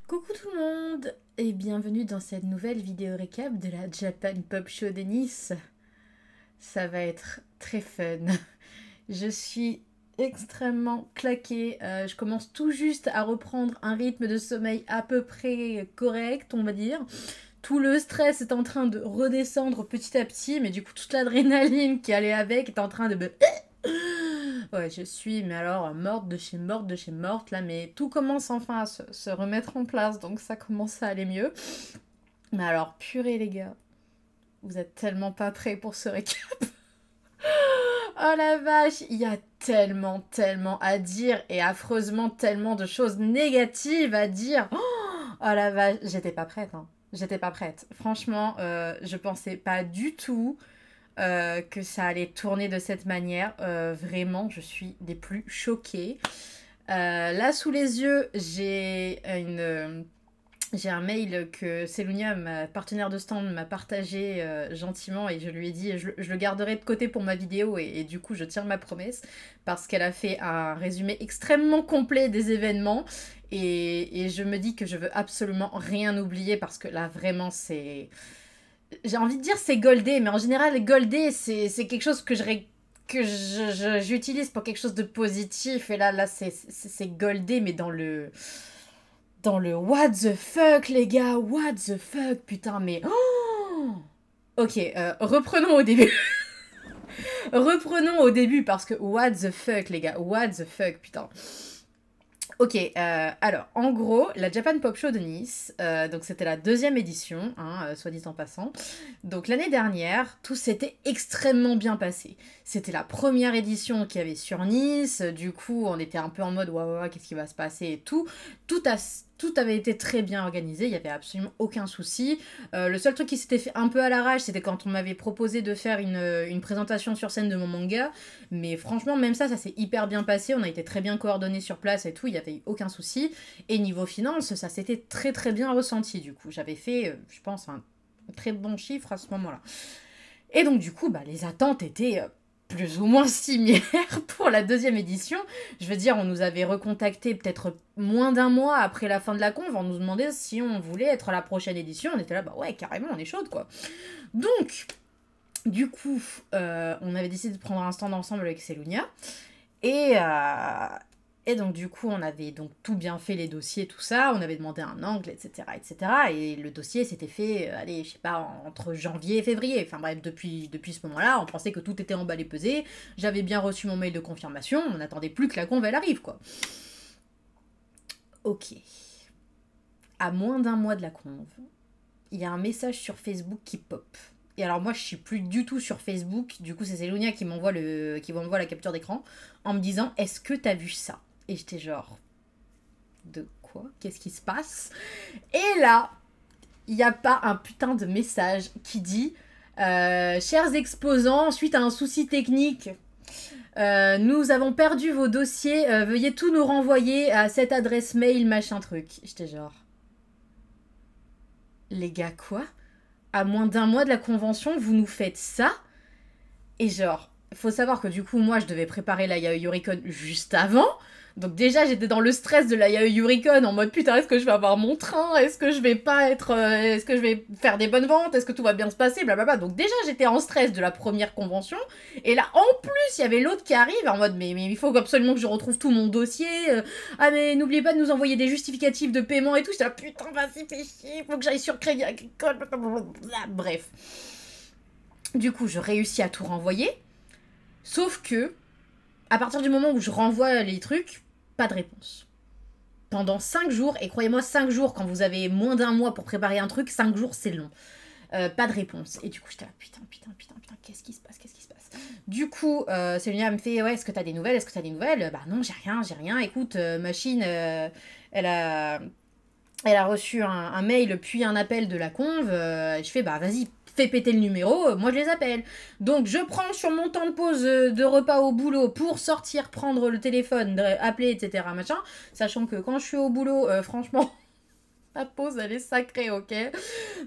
Coucou tout le monde et bienvenue dans cette nouvelle vidéo récap de la Japan Pop Show de Nice. Ça va être très fun. Je suis extrêmement claquée. Je commence tout juste à reprendre un rythme de sommeil à peu près correct, on va dire. Tout le stress est en train de redescendre petit à petit, mais du coup toute l'adrénaline qui allait avec est en train de me... Ouais, je suis, mais alors, morte de chez morte de chez morte, là, mais tout commence enfin à se remettre en place, donc ça commence à aller mieux. Mais alors, purée, les gars, vous êtes tellement pas prêts pour ce récap. Oh la vache, il y a tellement à dire, et affreusement tellement de choses négatives à dire. Oh la vache, j'étais pas prête, hein. J'étais pas prête. Franchement, je pensais pas du tout que ça allait tourner de cette manière. Vraiment, je suis des plus choquées. Là, sous les yeux, j'ai un mail que Selunia, ma partenaire de stand, m'a partagé gentiment et je lui ai dit je le garderai de côté pour ma vidéo et du coup je tiens ma promesse parce qu'elle a fait un résumé extrêmement complet des événements et je me dis que je veux absolument rien oublier parce que là vraiment c'est... J'ai envie de dire c'est goldé, mais en général goldé c'est quelque chose que j'utilise pour quelque chose de positif et là c'est goldé mais dans le what the fuck, les gars, what the fuck, putain, mais... Oh, ok, reprenons au début. Reprenons au début, parce que what the fuck, les gars, what the fuck, putain. Ok, alors, en gros, la Japan Pop Show de Nice, donc c'était la deuxième édition, hein, soit dit en passant. Donc l'année dernière, tout s'était extrêmement bien passé. C'était la première édition qu'il y avait sur Nice, du coup on était un peu en mode ouais, qu'est-ce qui va se passer et tout. Tout avait été très bien organisé, il n'y avait absolument aucun souci. Le seul truc qui s'était fait un peu à l'arrache, c'était quand on m'avait proposé de faire une présentation sur scène de mon manga. Mais franchement, même ça s'est hyper bien passé. On a été très bien coordonnés sur place et tout, il n'y avait eu aucun souci. Et niveau finance, ça s'était très bien ressenti du coup. J'avais fait, je pense, un très bon chiffre à ce moment-là. Et donc du coup, les attentes étaient plus ou moins similaires pour la deuxième édition. Je veux dire, on nous avait recontacté peut-être moins d'un mois après la fin de la conf, on nous demandait si on voulait être à la prochaine édition. On était là, bah ouais, carrément, on est chaude quoi. Donc, du coup, on avait décidé de prendre un stand ensemble avec Selunia. Et donc, du coup, on avait donc tout bien fait les dossiers, tout ça. On avait demandé un angle, etc. etc. Et le dossier s'était fait, allez, je sais pas, entre janvier et février. Enfin bref, depuis ce moment-là, on pensait que tout était emballé, pesé. J'avais bien reçu mon mail de confirmation. On n'attendait plus que la conve, elle arrive, quoi. Ok. À moins d'un mois de la conve, il y a un message sur Facebook qui pop. Et alors moi je suis plus du tout sur Facebook, du coup c'est Selunia qui m'envoie la capture d'écran en me disant est-ce que t'as vu ça? Et j'étais genre de quoi? Qu'est-ce qui se passe? Et là, il n'y a pas un putain de message qui dit chers exposants, suite à un souci technique, nous avons perdu vos dossiers, veuillez tout nous renvoyer à cette adresse mail machin truc. J'étais genre les gars quoi? À moins d'un mois de la convention, vous nous faites ça? Et genre, faut savoir que du coup, moi, je devais préparer la Yaoi Yuricon juste avant. Donc déjà, j'étais dans le stress de la Yaoi Yuricon en mode putain, est-ce que je vais avoir mon train? Est-ce que je vais pas être... est-ce que je vais faire des bonnes ventes? Est-ce que tout va bien se passer? Blablabla. Donc déjà, j'étais en stress de la première convention. Et là, en plus, il y avait l'autre qui arrive en mode mais il faut absolument que je retrouve tout mon dossier. Ah mais n'oubliez pas de nous envoyer des justificatifs de paiement et tout. J'étais là, putain, vas-y, fais chier, faut que j'aille sur Crédit Agricole. Bref. Du coup, je réussis à tout renvoyer. Sauf que, à partir du moment où je renvoie les trucs, pas de réponse. Pendant 5 jours, et croyez-moi, 5 jours, quand vous avez moins d'un mois pour préparer un truc, 5 jours c'est long. Pas de réponse. Et du coup, j'étais là, putain, qu'est-ce qui se passe? Du coup, Célia me fait, ouais, est-ce que t'as des nouvelles? Bah non, j'ai rien. Écoute, machine, elle a reçu un mail puis un appel de la conve. Je fais, bah vas-y, fais péter le numéro, moi je les appelle. Donc je prends sur mon temps de pause de repas au boulot pour sortir, prendre le téléphone, appeler, etc. Machin. Sachant que quand je suis au boulot, franchement, La pause, elle est sacrée, ok?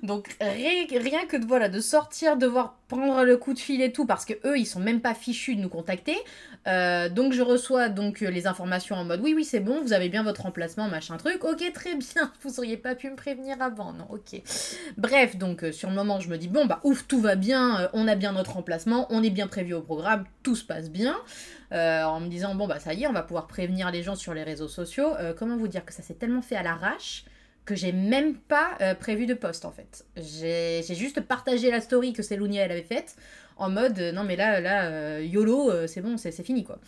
Donc rien que de, voilà, de sortir, devoir prendre le coup de fil et tout, parce que eux, ils sont même pas fichus de nous contacter. Donc je reçois donc les informations en mode oui, oui, c'est bon, vous avez bien votre remplacement, machin truc. Ok, très bien, vous auriez pas pu me prévenir avant, non, ok. Bref, donc sur le moment, je me dis bon, bah ouf, tout va bien, on a bien notre remplacement, on est bien prévu au programme, tout se passe bien. En me disant bon, bah ça y est, on va pouvoir prévenir les gens sur les réseaux sociaux. Comment vous dire que ça s'est tellement fait à l'arrache que j'ai même pas prévu de post en fait. J'ai juste partagé la story que Célounia elle avait faite en mode non mais là YOLO, c'est bon, c'est fini quoi.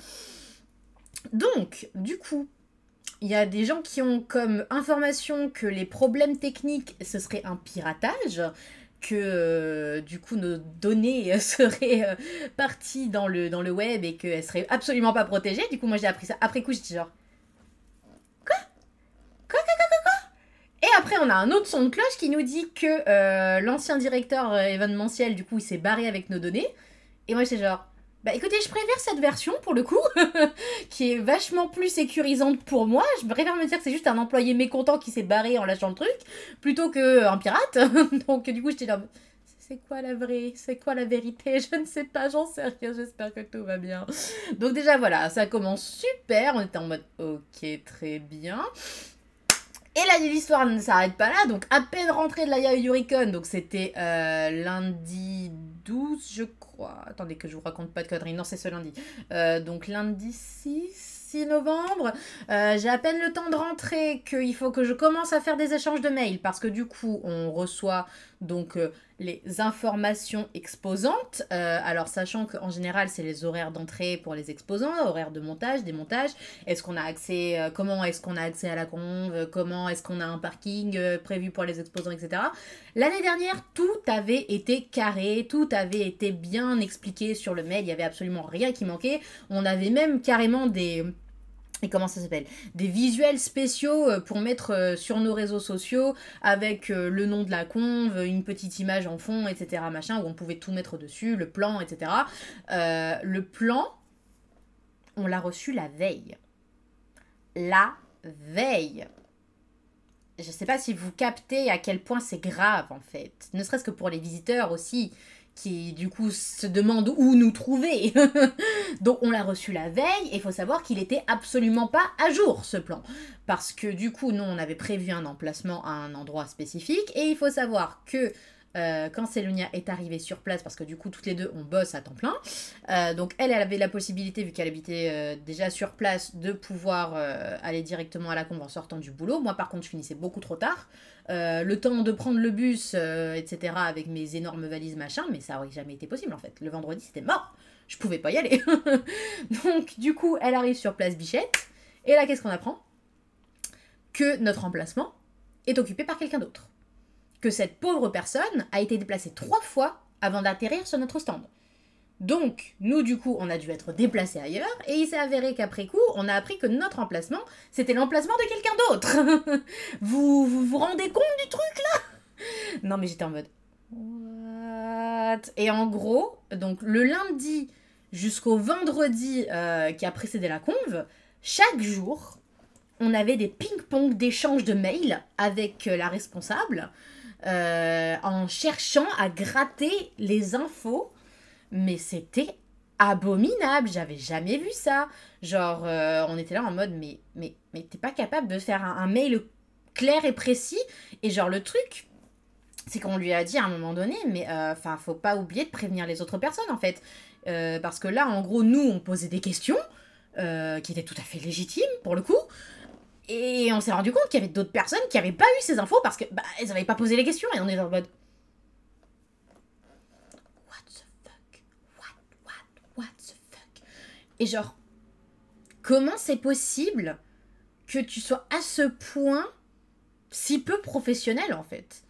Donc, du coup, il y a des gens qui ont comme information que les problèmes techniques ce serait un piratage, que du coup nos données seraient parties dans le web et qu'elles seraient absolument pas protégées. Du coup, moi j'ai appris ça après coup, j'étais genre et après, on a un autre son de cloche qui nous dit que l'ancien directeur événementiel, du coup, il s'est barré avec nos données. Et moi, j'étais genre, bah écoutez, je préfère cette version, pour le coup, qui est vachement plus sécurisante pour moi. Je préfère me dire que c'est juste un employé mécontent qui s'est barré en lâchant le truc, plutôt qu'un pirate. Donc, du coup, j'étais là, c'est quoi la vraie? C'est quoi la vérité? Je ne sais pas, j'en sais rien, j'espère que tout va bien. Donc déjà, voilà, ça commence super. On était en mode, ok, très bien. Et là, l'histoire ne s'arrête pas là, donc à peine rentré de la Yuricon, donc c'était lundi 12, je crois. Attendez que je vous raconte pas de conneries, non, c'est ce lundi. Donc lundi 6 novembre, j'ai à peine le temps de rentrer qu'il faut que je commence à faire des échanges de mails, parce que du coup, on reçoit donc les informations exposantes. Alors, sachant qu'en général, c'est les horaires d'entrée pour les exposants, horaires de montage, démontage. Est-ce qu'on a accès, comment est-ce qu'on a accès à la conve, comment est-ce qu'on a un parking prévu pour les exposants, etc. L'année dernière, tout avait été carré, tout avait été bien expliqué sur le mail, il n'y avait absolument rien qui manquait. On avait même carrément des... Et comment ça s'appelle? Des visuels spéciaux pour mettre sur nos réseaux sociaux avec le nom de la conve, une petite image en fond, etc. Machin, où on pouvait tout mettre dessus, le plan, etc. Le plan, on l'a reçu la veille. La veille. Je sais pas si vous captez à quel point c'est grave en fait. Ne serait-ce que pour les visiteurs aussi, qui du coup se demandent où nous trouver. Donc on l'a reçu la veille et il faut savoir qu'il était absolument pas à jour ce plan. Parce que du coup nous on avait prévu un emplacement à un endroit spécifique et il faut savoir que quand Célunia est arrivée sur place, parce que du coup toutes les deux on bosse à temps plein, donc elle avait la possibilité, vu qu'elle habitait déjà sur place, de pouvoir aller directement à la conve en sortant du boulot. Moi par contre je finissais beaucoup trop tard, le temps de prendre le bus, etc. avec mes énormes valises machin, mais ça aurait jamais été possible en fait. Le vendredi c'était mort, je pouvais pas y aller. Donc du coup elle arrive sur place Bichette, et là qu'est-ce qu'on apprend? Que notre emplacement est occupé par quelqu'un d'autre. Que cette pauvre personne a été déplacée 3 fois avant d'atterrir sur notre stand. Donc, nous, du coup, on a dû être déplacés ailleurs, et il s'est avéré qu'après coup, on a appris que notre emplacement, c'était l'emplacement de quelqu'un d'autre. vous rendez compte du truc, là? Non, mais j'étais en mode... What? Et en gros, donc, le lundi jusqu'au vendredi qui a précédé la conve, chaque jour, on avait des ping-pong d'échanges de mails avec la responsable, en cherchant à gratter les infos, mais c'était abominable, j'avais jamais vu ça. Genre, on était là en mode, mais t'es pas capable de faire un mail clair et précis, et genre le truc, c'est qu'on lui a dit à un moment donné, mais enfin, faut pas oublier de prévenir les autres personnes en fait. Parce que là, en gros, nous, on posait des questions qui étaient tout à fait légitimes pour le coup. Et on s'est rendu compte qu'il y avait d'autres personnes qui n'avaient pas eu ces infos parce que elles n'avaient pas posé les questions. Et on est en mode... What the fuck? What the fuck? Et genre, comment c'est possible que tu sois à ce point si peu professionnel en fait?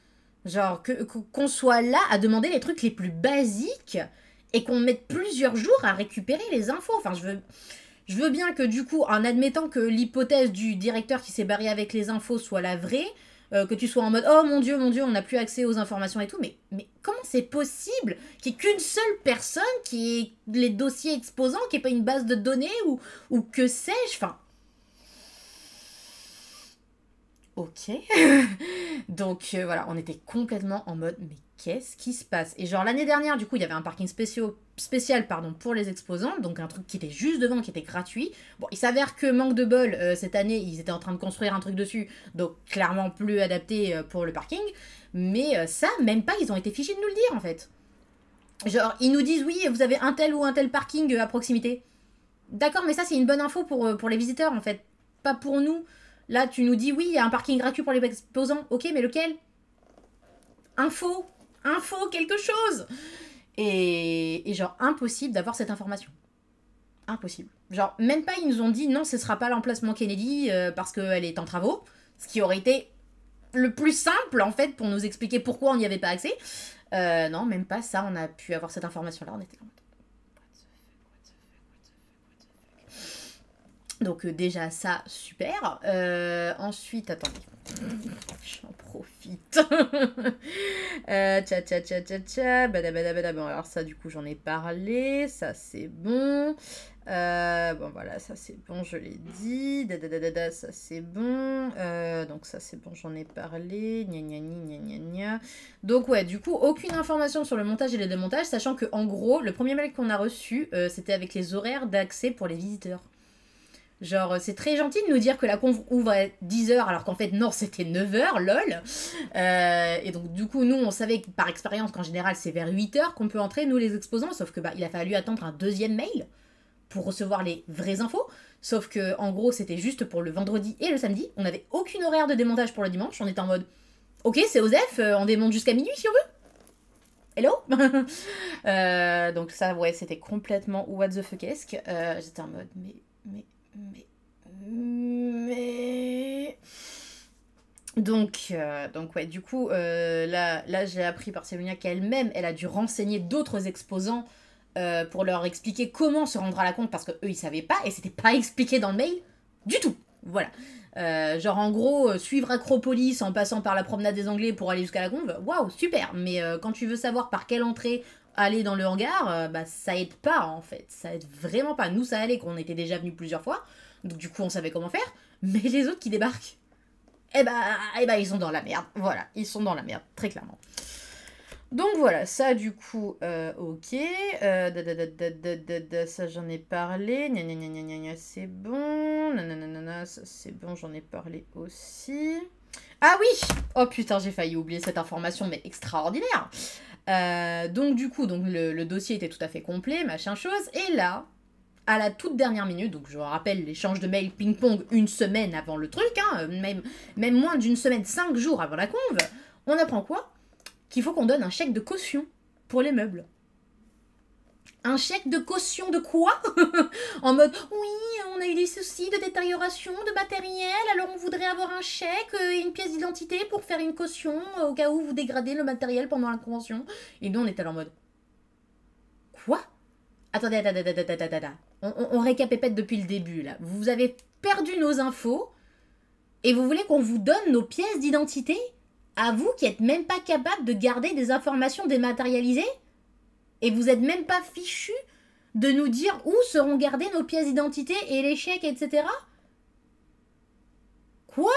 Genre, qu'on soit là à demander les trucs les plus basiques et qu'on mette plusieurs jours à récupérer les infos. Enfin, je veux bien que du coup, en admettant que l'hypothèse du directeur qui s'est barré avec les infos soit la vraie, que tu sois en mode « Oh mon Dieu, on n'a plus accès aux informations et tout », mais comment c'est possible qu'il n'y ait qu'une seule personne qui ait les dossiers exposants, qui n'ait pas une base de données ou que sais-je, enfin... Ok. Donc voilà, on était complètement en mode mais qu'est-ce qui se passe? Et genre l'année dernière, du coup, il y avait un parking spécial pardon, pour les exposants, donc un truc qui était juste devant, qui était gratuit. Bon, il s'avère que manque de bol, cette année, ils étaient en train de construire un truc dessus, donc clairement plus adapté pour le parking. Mais ça, même pas, ils ont été fichus de nous le dire en fait. Genre, ils nous disent oui, vous avez un tel ou un tel parking à proximité. D'accord, mais ça c'est une bonne info pour les visiteurs en fait, pas pour nous. Là, tu nous dis oui, il y a un parking gratuit pour les exposants. Ok, mais lequel? Info, info, quelque chose. Et genre impossible d'avoir cette information. Impossible. Genre même pas ils nous ont dit non, ce sera pas l'emplacement Kennedy parce qu'elle est en travaux, ce qui aurait été le plus simple en fait pour nous expliquer pourquoi on n'y avait pas accès. Non, même pas ça, on a pu avoir cette information là, on était là. Donc déjà ça, super. Ensuite, attendez. J'en profite. Tcha tcha tcha tcha tcha. Badabadabada. Bon, alors ça, du coup, j'en ai parlé. Ça, c'est bon. Bon, voilà, ça, c'est bon, je l'ai dit. Dadadadada, ça, c'est bon. Donc ça, c'est bon, j'en ai parlé. Gna gna gna gna gna. Donc ouais, du coup, aucune information sur le montage et le démontage, sachant que en gros, le premier mail qu'on a reçu, c'était avec les horaires d'accès pour les visiteurs. Genre, c'est très gentil de nous dire que la conf ouvre à 10h, alors qu'en fait, non, c'était 9h, lol. Et donc, du coup, nous, on savait que, par expérience qu'en général, c'est vers 8h qu'on peut entrer, nous, les exposants, sauf que bah, il a fallu attendre un deuxième mail pour recevoir les vraies infos. Sauf que, en gros, c'était juste pour le vendredi et le samedi. On n'avait aucune horaire de démontage pour le dimanche. On était en mode, ok, c'est Osef, on démonte jusqu'à minuit si on veut. Hello. Donc ça, ouais, c'était complètement what the fuck-esque. J'étais en mode, mais... Donc ouais, du coup, là j'ai appris par Célinia qu'elle-même, elle a dû renseigner d'autres exposants pour leur expliquer comment se rendre à la conve parce que eux ils savaient pas et c'était pas expliqué dans le mail du tout. Voilà. Genre en gros, suivre Acropolis en passant par la promenade des Anglais pour aller jusqu'à la conve, waouh, super. Mais quand tu veux savoir par quelle entrée aller dans le hangar, bah ça aide pas en fait. Ça aide vraiment pas. Nous ça allait qu'on était déjà venus plusieurs fois, donc du coup on savait comment faire. Mais les autres qui débarquent, ils sont dans la merde. Voilà, ils sont dans la merde, très clairement. Donc voilà, ça du coup, ok. Ça j'en ai parlé. Gna gna gna gna gna gna, c'est bon. Nanana, ça c'est bon, j'en ai parlé aussi. Ah oui! Oh putain, j'ai failli oublier cette information, mais extraordinaire! Donc du coup, donc, le dossier était tout à fait complet, machin chose. Et là, à la toute dernière minute, donc je rappelle l'échange de mails ping-pong une semaine avant le truc, hein, même moins d'une semaine, 5 jours avant la conve, on apprend quoi? Qu'il faut qu'on donne un chèque de caution pour les meubles. Un chèque de caution de quoi? En mode, oui, on a eu des soucis de détérioration de matériel, alors on voudrait avoir un chèque et une pièce d'identité pour faire une caution au cas où vous dégradez le matériel pendant la convention. Et nous, on était en mode, quoi? Attendez. On récapépète depuis le début, là. Vous avez perdu nos infos et vous voulez qu'on vous donne nos pièces d'identité? À vous qui êtes même pas capable de garder des informations dématérialisées? Et vous êtes même pas fichu de nous dire où seront gardées nos pièces d'identité et les chèques, etc. Quoi?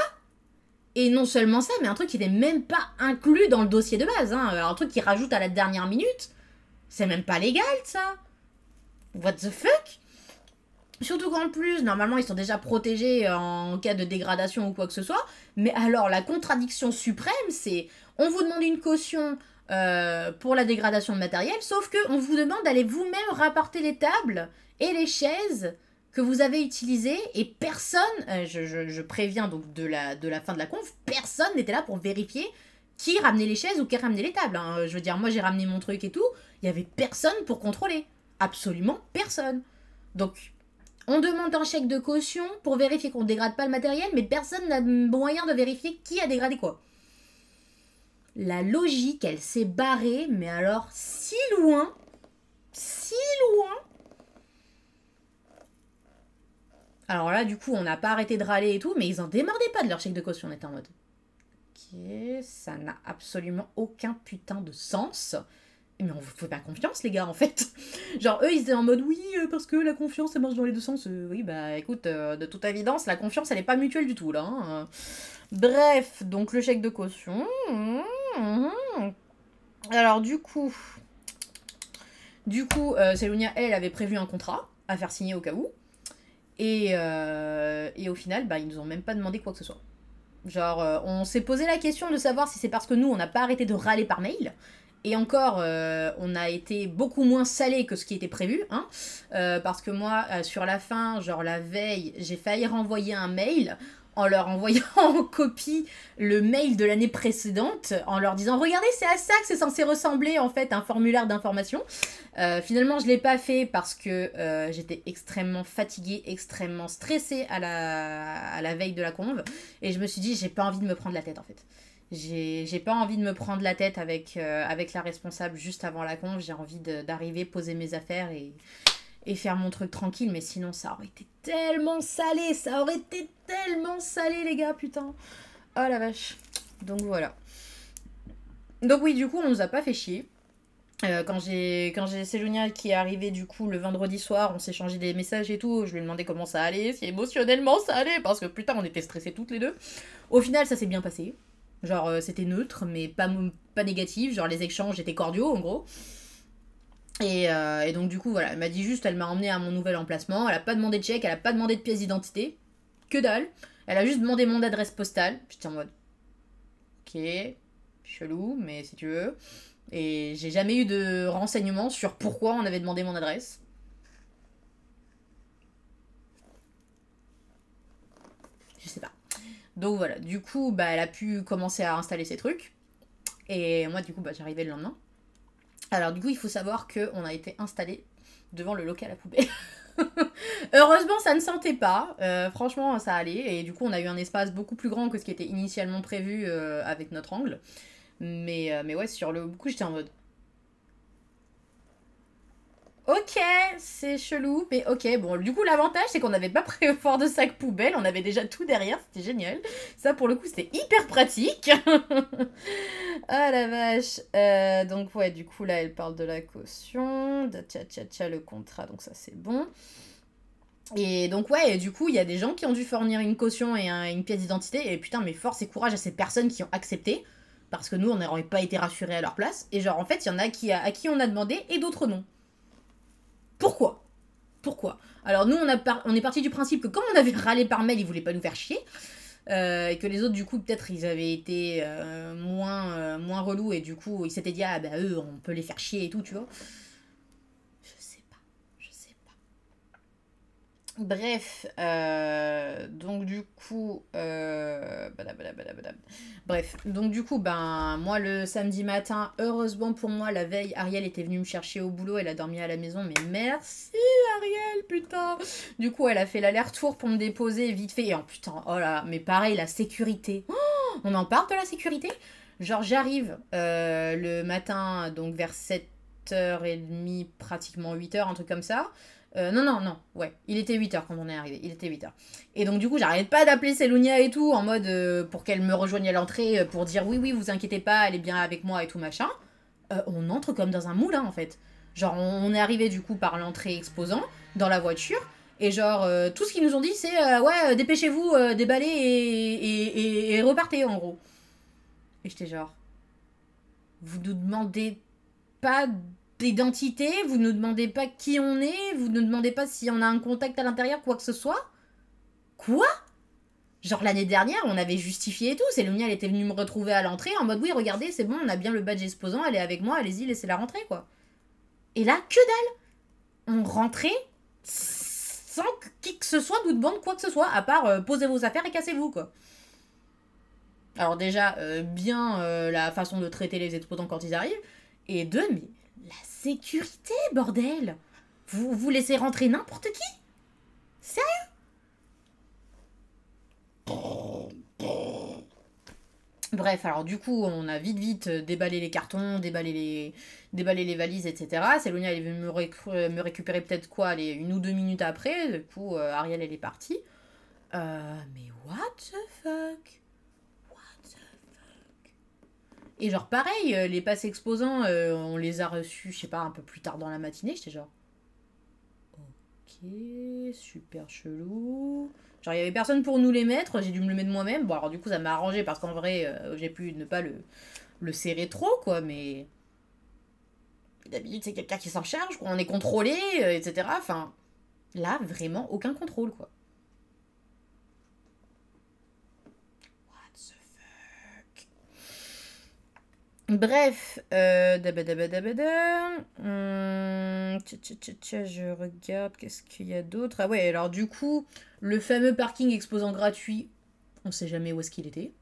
Et non seulement ça, mais un truc qui n'est même pas inclus dans le dossier de base. Hein. Un truc qui rajoute à la dernière minute. C'est même pas légal, ça. What the fuck? Surtout qu'en plus, normalement, ils sont déjà protégés en cas de dégradation ou quoi que ce soit. Mais alors, la contradiction suprême, c'est on vous demande une caution pour la dégradation de matériel, sauf qu'on vous demande d'aller vous-même rapporter les tables et les chaises que vous avez utilisées. Et personne, je préviens donc de la fin de la conf, personne n'était là pour vérifier qui ramenait les chaises ou qui ramenait les tables. Hein. Je veux dire, moi j'ai ramené mon truc et tout, il n'y avait personne pour contrôler. Absolument personne. Donc... on demande un chèque de caution pour vérifier qu'on ne dégrade pas le matériel, mais personne n'a moyen de vérifier qui a dégradé quoi. La logique, elle s'est barrée, mais alors si loin. Alors là, du coup, on n'a pas arrêté de râler et tout, mais ils en démordaient pas de leur chèque de caution, on était en mode. Ok, ça n'a absolument aucun putain de sens. Mais on vous fait pas confiance, les gars, en fait. Genre, eux, ils étaient en mode, oui, parce que la confiance, ça marche dans les deux sens. Oui, bah, écoute, de toute évidence, la confiance, elle est pas mutuelle du tout, là. Hein. Bref, donc le chèque de caution. Alors, Sélonia, elle, avait prévu un contrat à faire signer au cas où. Et au final, bah, ils nous ont même pas demandé quoi que ce soit. Genre, on s'est posé la question de savoir si c'est parce que nous, on n'a pas arrêté de râler par mail. Et encore, on a été beaucoup moins salé que ce qui était prévu. Hein, parce que moi, sur la fin, genre la veille, j'ai failli renvoyer un mail en leur envoyant en copie le mail de l'année précédente, en leur disant regardez, c'est à ça que c'est censé ressembler en fait un formulaire d'information. Finalement, je l'ai pas fait parce que j'étais extrêmement fatiguée, extrêmement stressée à la veille de la conve, et je me suis dit j'ai pas envie de me prendre la tête en fait. J'ai pas envie de me prendre la tête avec la responsable juste avant la conve. J'ai envie d'arriver, poser mes affaires et faire mon truc tranquille, mais sinon ça aurait été tellement salé, les gars, putain. Oh la vache. Donc voilà. Donc oui, du coup, on nous a pas fait chier. Quand j'ai Séjonia qui est arrivé du coup le vendredi soir, on s'est changé des messages et tout, je lui ai demandé comment ça allait, si émotionnellement ça allait, parce que putain, on était stressés toutes les deux. Au final, ça s'est bien passé. Genre, c'était neutre, mais pas négatif, genre les échanges étaient cordiaux en gros. Et donc du coup voilà, elle m'a dit juste, elle m'a emmené à mon nouvel emplacement, elle a pas demandé de chèque, elle a pas demandé de pièce d'identité, que dalle. Elle a juste demandé mon adresse postale. J'étais en mode, ok, chelou, mais si tu veux. Et j'ai jamais eu de renseignements sur pourquoi on avait demandé mon adresse. Je sais pas. Donc voilà, du coup, bah, elle a pu commencer à installer ses trucs. Et moi, du coup, bah, j'arrivais le lendemain. Alors du coup, il faut savoir qu'on a été installé devant le local à poubelle. Heureusement, ça ne sentait pas. Franchement, ça allait. Et du coup, on a eu un espace beaucoup plus grand que ce qui était initialement prévu avec notre angle. Mais ouais, sur le coup, j'étais en mode... Ok, c'est chelou, mais ok. Bon, du coup, l'avantage, c'est qu'on n'avait pas pris fort de sac poubelle. On avait déjà tout derrière. C'était génial. Ça, pour le coup, c'était hyper pratique. Ah la vache. Donc ouais, du coup là elle parle de la caution, de tcha le contrat, donc ça c'est bon. Et donc ouais, et du coup il y a des gens qui ont dû fournir une caution et une pièce d'identité, et putain mais force et courage à ces personnes qui ont accepté, parce que nous on n'aurait pas été rassurés à leur place, et genre en fait il y en a à qui on a demandé et d'autres non. Pourquoi? Pourquoi? Alors nous on est parti du principe que comme on avait râlé par mail, ils voulaient pas nous faire chier. Et que les autres, du coup, peut-être, ils avaient été moins relous, et du coup, ils s'étaient dit, ah bah eux, on peut les faire chier et tout, tu vois. Je sais pas, je sais pas. Bref, donc du coup, bref, donc du coup, ben, moi le samedi matin, heureusement pour moi, la veille, Ariel était venue me chercher au boulot, elle a dormi à la maison, mais merci Ariel, putain. Du coup, elle a fait l'aller-retour pour me déposer vite fait, et oh putain, oh là, mais pareil, la sécurité. Oh, on en parle de la sécurité? Genre, j'arrive le matin, donc vers 7h30, pratiquement 8h, un truc comme ça. Non, ouais, il était 8h quand on est arrivé, il était 8h. Et donc du coup, j'arrête pas d'appeler Sélonia et tout, en mode pour qu'elle me rejoigne à l'entrée, pour dire oui, vous inquiétez pas, elle est bien avec moi et tout machin. On entre comme dans un moulin en fait. Genre, on est arrivé du coup par l'entrée exposant, dans la voiture, et genre, tout ce qu'ils nous ont dit, c'est ouais, dépêchez-vous, déballez et repartez en gros. Et j'étais genre, vous nous demandez pas d'identité, vous ne nous demandez pas qui on est, vous ne nous demandez pas si on a un contact à l'intérieur, quoi que ce soit. Quoi? Genre l'année dernière, on avait justifié et tout. Célonia, elle était venue me retrouver à l'entrée en mode oui, regardez, c'est bon, on a bien le badge exposant, elle est avec moi, allez-y, laissez-la rentrer, quoi. Et là, que dalle! On rentrait sans que qui que ce soit nous demande quoi que ce soit, à part posez vos affaires et cassez-vous, quoi. Alors déjà, bien la façon de traiter les exposants quand ils arrivent, et deux, mais la sécurité, bordel! Vous laissez rentrer n'importe qui? Sérieux? Bref, alors du coup, on a vite déballé les cartons, déballé les valises, etc. Sélonia, elle est venue me récupérer peut-être quoi, allez, 1 ou 2 minutes après. Du coup, Ariel, elle est partie. Mais what the fuck? What the fuck? Et genre pareil, les passes exposants, on les a reçus, je sais pas, un peu plus tard dans la matinée. J'étais genre, ok, super chelou. Genre il y avait personne pour nous les mettre, j'ai dû me le mettre moi-même. Bon alors du coup ça m'a arrangé parce qu'en vrai j'ai pu ne pas le serrer trop quoi, mais d'habitude c'est quelqu'un qui s'en charge, quoi. On est contrôlé, etc. Enfin, là vraiment aucun contrôle quoi. What the fuck. Bref, dabadabadabada. Je regarde, qu'est-ce qu'il y a d'autre. Ah ouais, alors du coup, le fameux parking exposant gratuit, on sait jamais où est-ce qu'il était.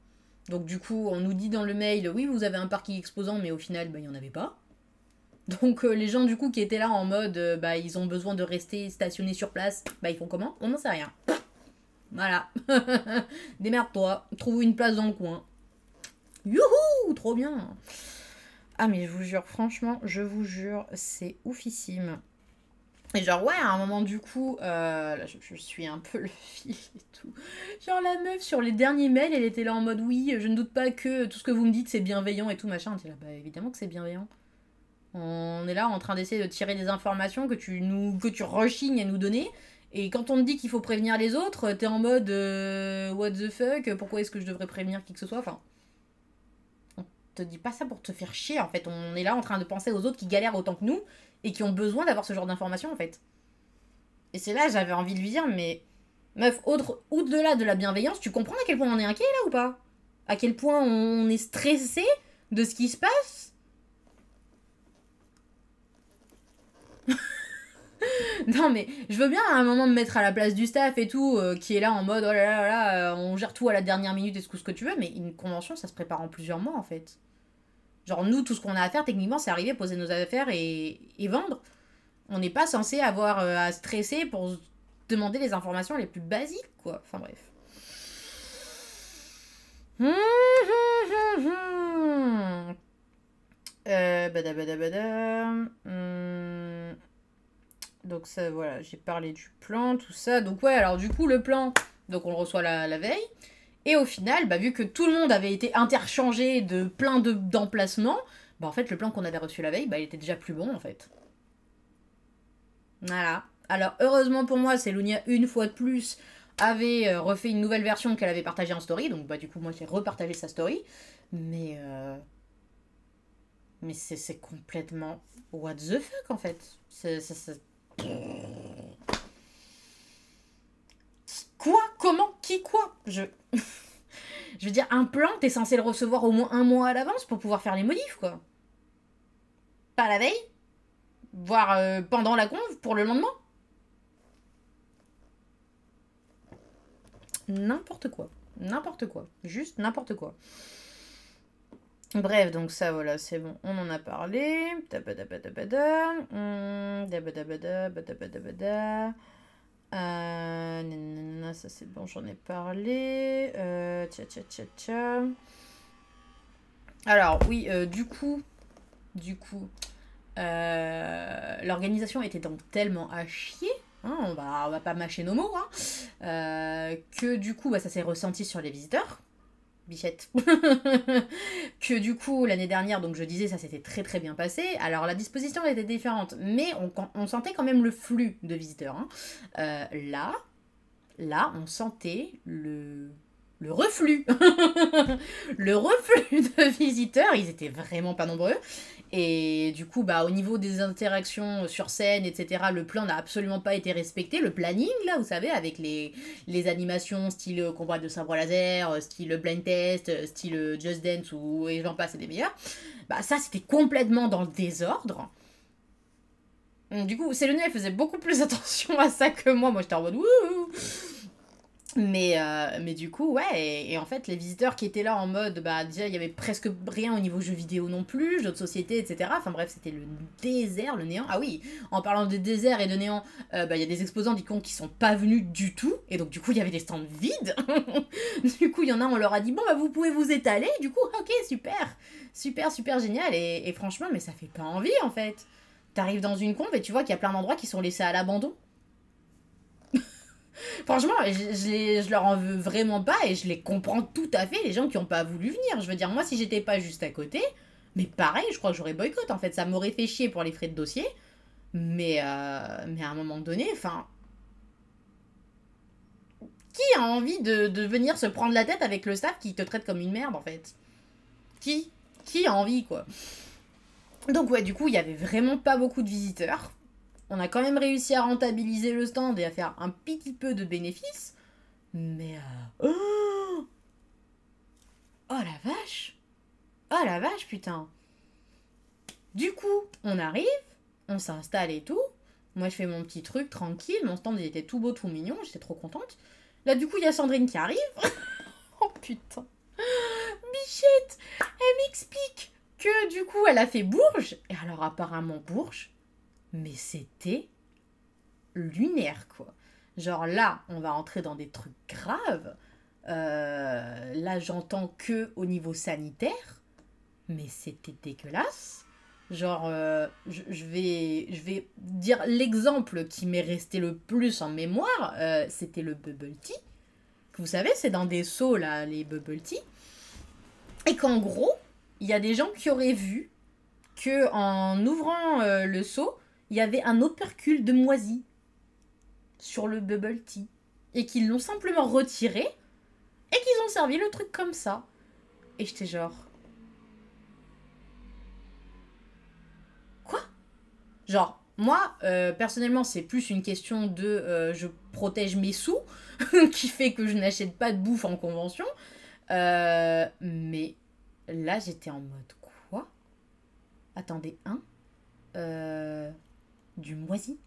Donc du coup, on nous dit dans le mail, oui, vous avez un parking exposant, mais au final, bah, il n'y en avait pas. Donc les gens du coup qui étaient là en mode, bah, ils ont besoin de rester stationnés sur place, bah, ils font comment? On n'en sait rien. Voilà. Démerde-toi, trouve une place dans le coin. Youhou, trop bien. Ah mais je vous jure, franchement, je vous jure, c'est oufissime. Et genre ouais, à un moment du coup, là je suis un peu le fil et tout. Genre la meuf sur les derniers mails, elle était là en mode oui, je ne doute pas que tout ce que vous me dites c'est bienveillant et tout machin. On était là, bah évidemment que c'est bienveillant. On est là en train d'essayer de tirer des informations que tu rechignes à nous donner. Et quand on te dit qu'il faut prévenir les autres, t'es en mode what the fuck, pourquoi est-ce que je devrais prévenir qui que ce soit? Enfin, on te dit pas ça pour te faire chier en fait. On est là en train de penser aux autres qui galèrent autant que nous et qui ont besoin d'avoir ce genre d'informations en fait. Et c'est là j'avais envie de lui dire, mais meuf, au-delà de la bienveillance, tu comprends à quel point on est inquiet là ou pas? À quel point on est stressé de ce qui se passe? Non mais je veux bien à un moment me mettre à la place du staff et tout, qui est là en mode oh là là là, on gère tout à la dernière minute et ce que tu veux, mais une convention ça se prépare en plusieurs mois en fait. Genre nous tout ce qu'on a à faire techniquement c'est arriver, poser nos affaires et vendre. On n'est pas censé avoir à stresser pour demander les informations les plus basiques quoi. Enfin bref. Bada. Donc ça, voilà, j'ai parlé du plan, tout ça. Donc ouais, alors du coup, le plan, donc on le reçoit la veille. Et au final, bah, vu que tout le monde avait été interchangé de plein d'emplacements, bah en fait, le plan qu'on avait reçu la veille, bah il était déjà plus bon en fait. Voilà. Alors heureusement pour moi, c'est Lunia une fois de plus avait refait une nouvelle version qu'elle avait partagée en story. Donc bah du coup, moi j'ai repartagé sa story. Mais c'est complètement what the fuck en fait. C'est. Quoi? Comment? Qui? Quoi? Je veux dire, un plan, t'es censé le recevoir au moins un mois à l'avance pour pouvoir faire les modifs, quoi. Pas la veille, voire pendant la conf pour le lendemain. N'importe quoi. N'importe quoi. Juste n'importe quoi. Bref, donc ça, voilà, c'est bon, on en a parlé. Ça c'est bon, j'en ai parlé. Alors, oui, l'organisation était donc tellement à chier, hein, on va pas mâcher nos mots, hein, que du coup, bah, ça s'est ressenti sur les visiteurs. Bichette. Que du coup, l'année dernière, donc je disais, ça s'était très très bien passé. Alors la disposition était différente, mais on sentait quand même le flux de visiteurs. Hein. Là, on sentait le reflux. Le reflux de visiteurs, ils étaient vraiment pas nombreux. Et du coup, bah, au niveau des interactions sur scène, etc., le plan n'a absolument pas été respecté. Le planning, là, vous savez, avec les animations style combat de sabre laser, style blind test, style Just Dance, ou et j'en passe, et des meilleurs, bah, ça, c'était complètement dans le désordre. Du coup, Céline, elle faisait beaucoup plus attention à ça que moi. Moi, j'étais en mode wouhou. Mais du coup, ouais, et en fait, les visiteurs qui étaient là en mode, bah, déjà, il y avait presque rien au niveau jeux vidéo non plus, jeux de société, etc. Enfin bref, c'était le désert, le néant. Ah oui, en parlant de désert et de néant, bah, il y a des exposants du coup qui sont pas venus du tout, et donc du coup, il y avait des stands vides. Du coup, il y en a, on leur a dit, bon, bah, vous pouvez vous étaler, du coup, ok, super, super, super génial, et franchement, mais ça fait pas envie, en fait. T'arrives dans une conf et tu vois qu'il y a plein d'endroits qui sont laissés à l'abandon. Franchement, je leur en veux vraiment pas et je les comprends tout à fait, les gens qui ont pas voulu venir. Je veux dire, moi, si j'étais pas juste à côté, mais pareil, je crois que j'aurais boycott. En fait, ça m'aurait fait chier pour les frais de dossier. Mais à un moment donné, enfin, qui a envie de venir se prendre la tête avec le staff qui te traite comme une merde, en fait? Qui a envie, quoi? Donc ouais, du coup, il y avait vraiment pas beaucoup de visiteurs. On a quand même réussi à rentabiliser le stand et à faire un petit peu de bénéfices. Mais... Oh, oh la vache! Oh la vache, putain! Du coup, on arrive, on s'installe et tout. Moi, je fais mon petit truc tranquille. Mon stand, il était tout beau, tout mignon. J'étais trop contente. Là, du coup, il y a Sandrine qui arrive. Oh putain! Bichette! Elle m'explique que du coup, elle a fait Bourges. Et alors, apparemment, Bourges, mais c'était lunaire, quoi. Genre là, on va entrer dans des trucs graves. Là, j'entends que au niveau sanitaire, mais c'était dégueulasse. Genre, je vais dire l'exemple qui m'est resté le plus en mémoire, c'était le bubble tea. Vous savez, c'est dans des seaux, là, les bubble tea. Et qu'en gros, il y a des gens qui auraient vu que en ouvrant le seau, il y avait un opercule de moisi sur le bubble tea. Et qu'ils l'ont simplement retiré et qu'ils ont servi le truc comme ça. Et j'étais genre... Quoi? Genre, moi, personnellement, c'est plus une question de je protège mes sous qui fait que je n'achète pas de bouffe en convention. Mais là, j'étais en mode quoi? Attendez, du moisi?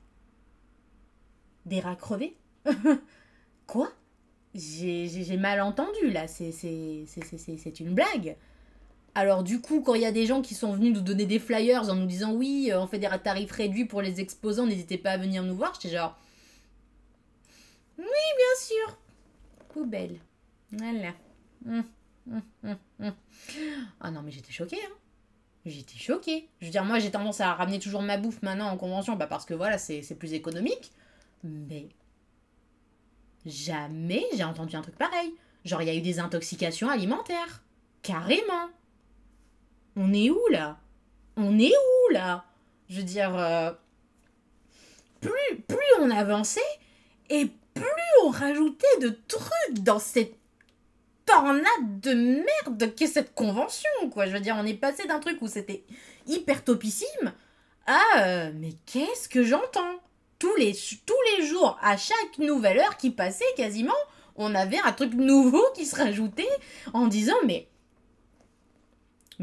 Des rats crevés? Quoi? J'ai mal entendu là, c'est une blague. Alors du coup, quand il y a des gens qui sont venus nous donner des flyers en nous disant oui, on fait des tarifs réduits pour les exposants, n'hésitez pas à venir nous voir, j'étais genre oui, bien sûr. Poubelle. Voilà. Ah non, mais j'étais choquée, hein. J'étais choquée. Je veux dire, moi j'ai tendance à ramener toujours ma bouffe maintenant en convention, bah parce que voilà, c'est plus économique. Mais jamais j'ai entendu un truc pareil. Genre, il y a eu des intoxications alimentaires. Carrément. On est où là? On est où là? Je veux dire, plus on avançait et plus on rajoutait de trucs dans cette tornade de merde qu'est cette convention, quoi. Je veux dire, on est passé d'un truc où c'était hyper topissime à mais qu'est-ce que j'entends? Tous les jours, à chaque nouvelle heure qui passait quasiment, on avait un truc nouveau qui se rajoutait en disant mais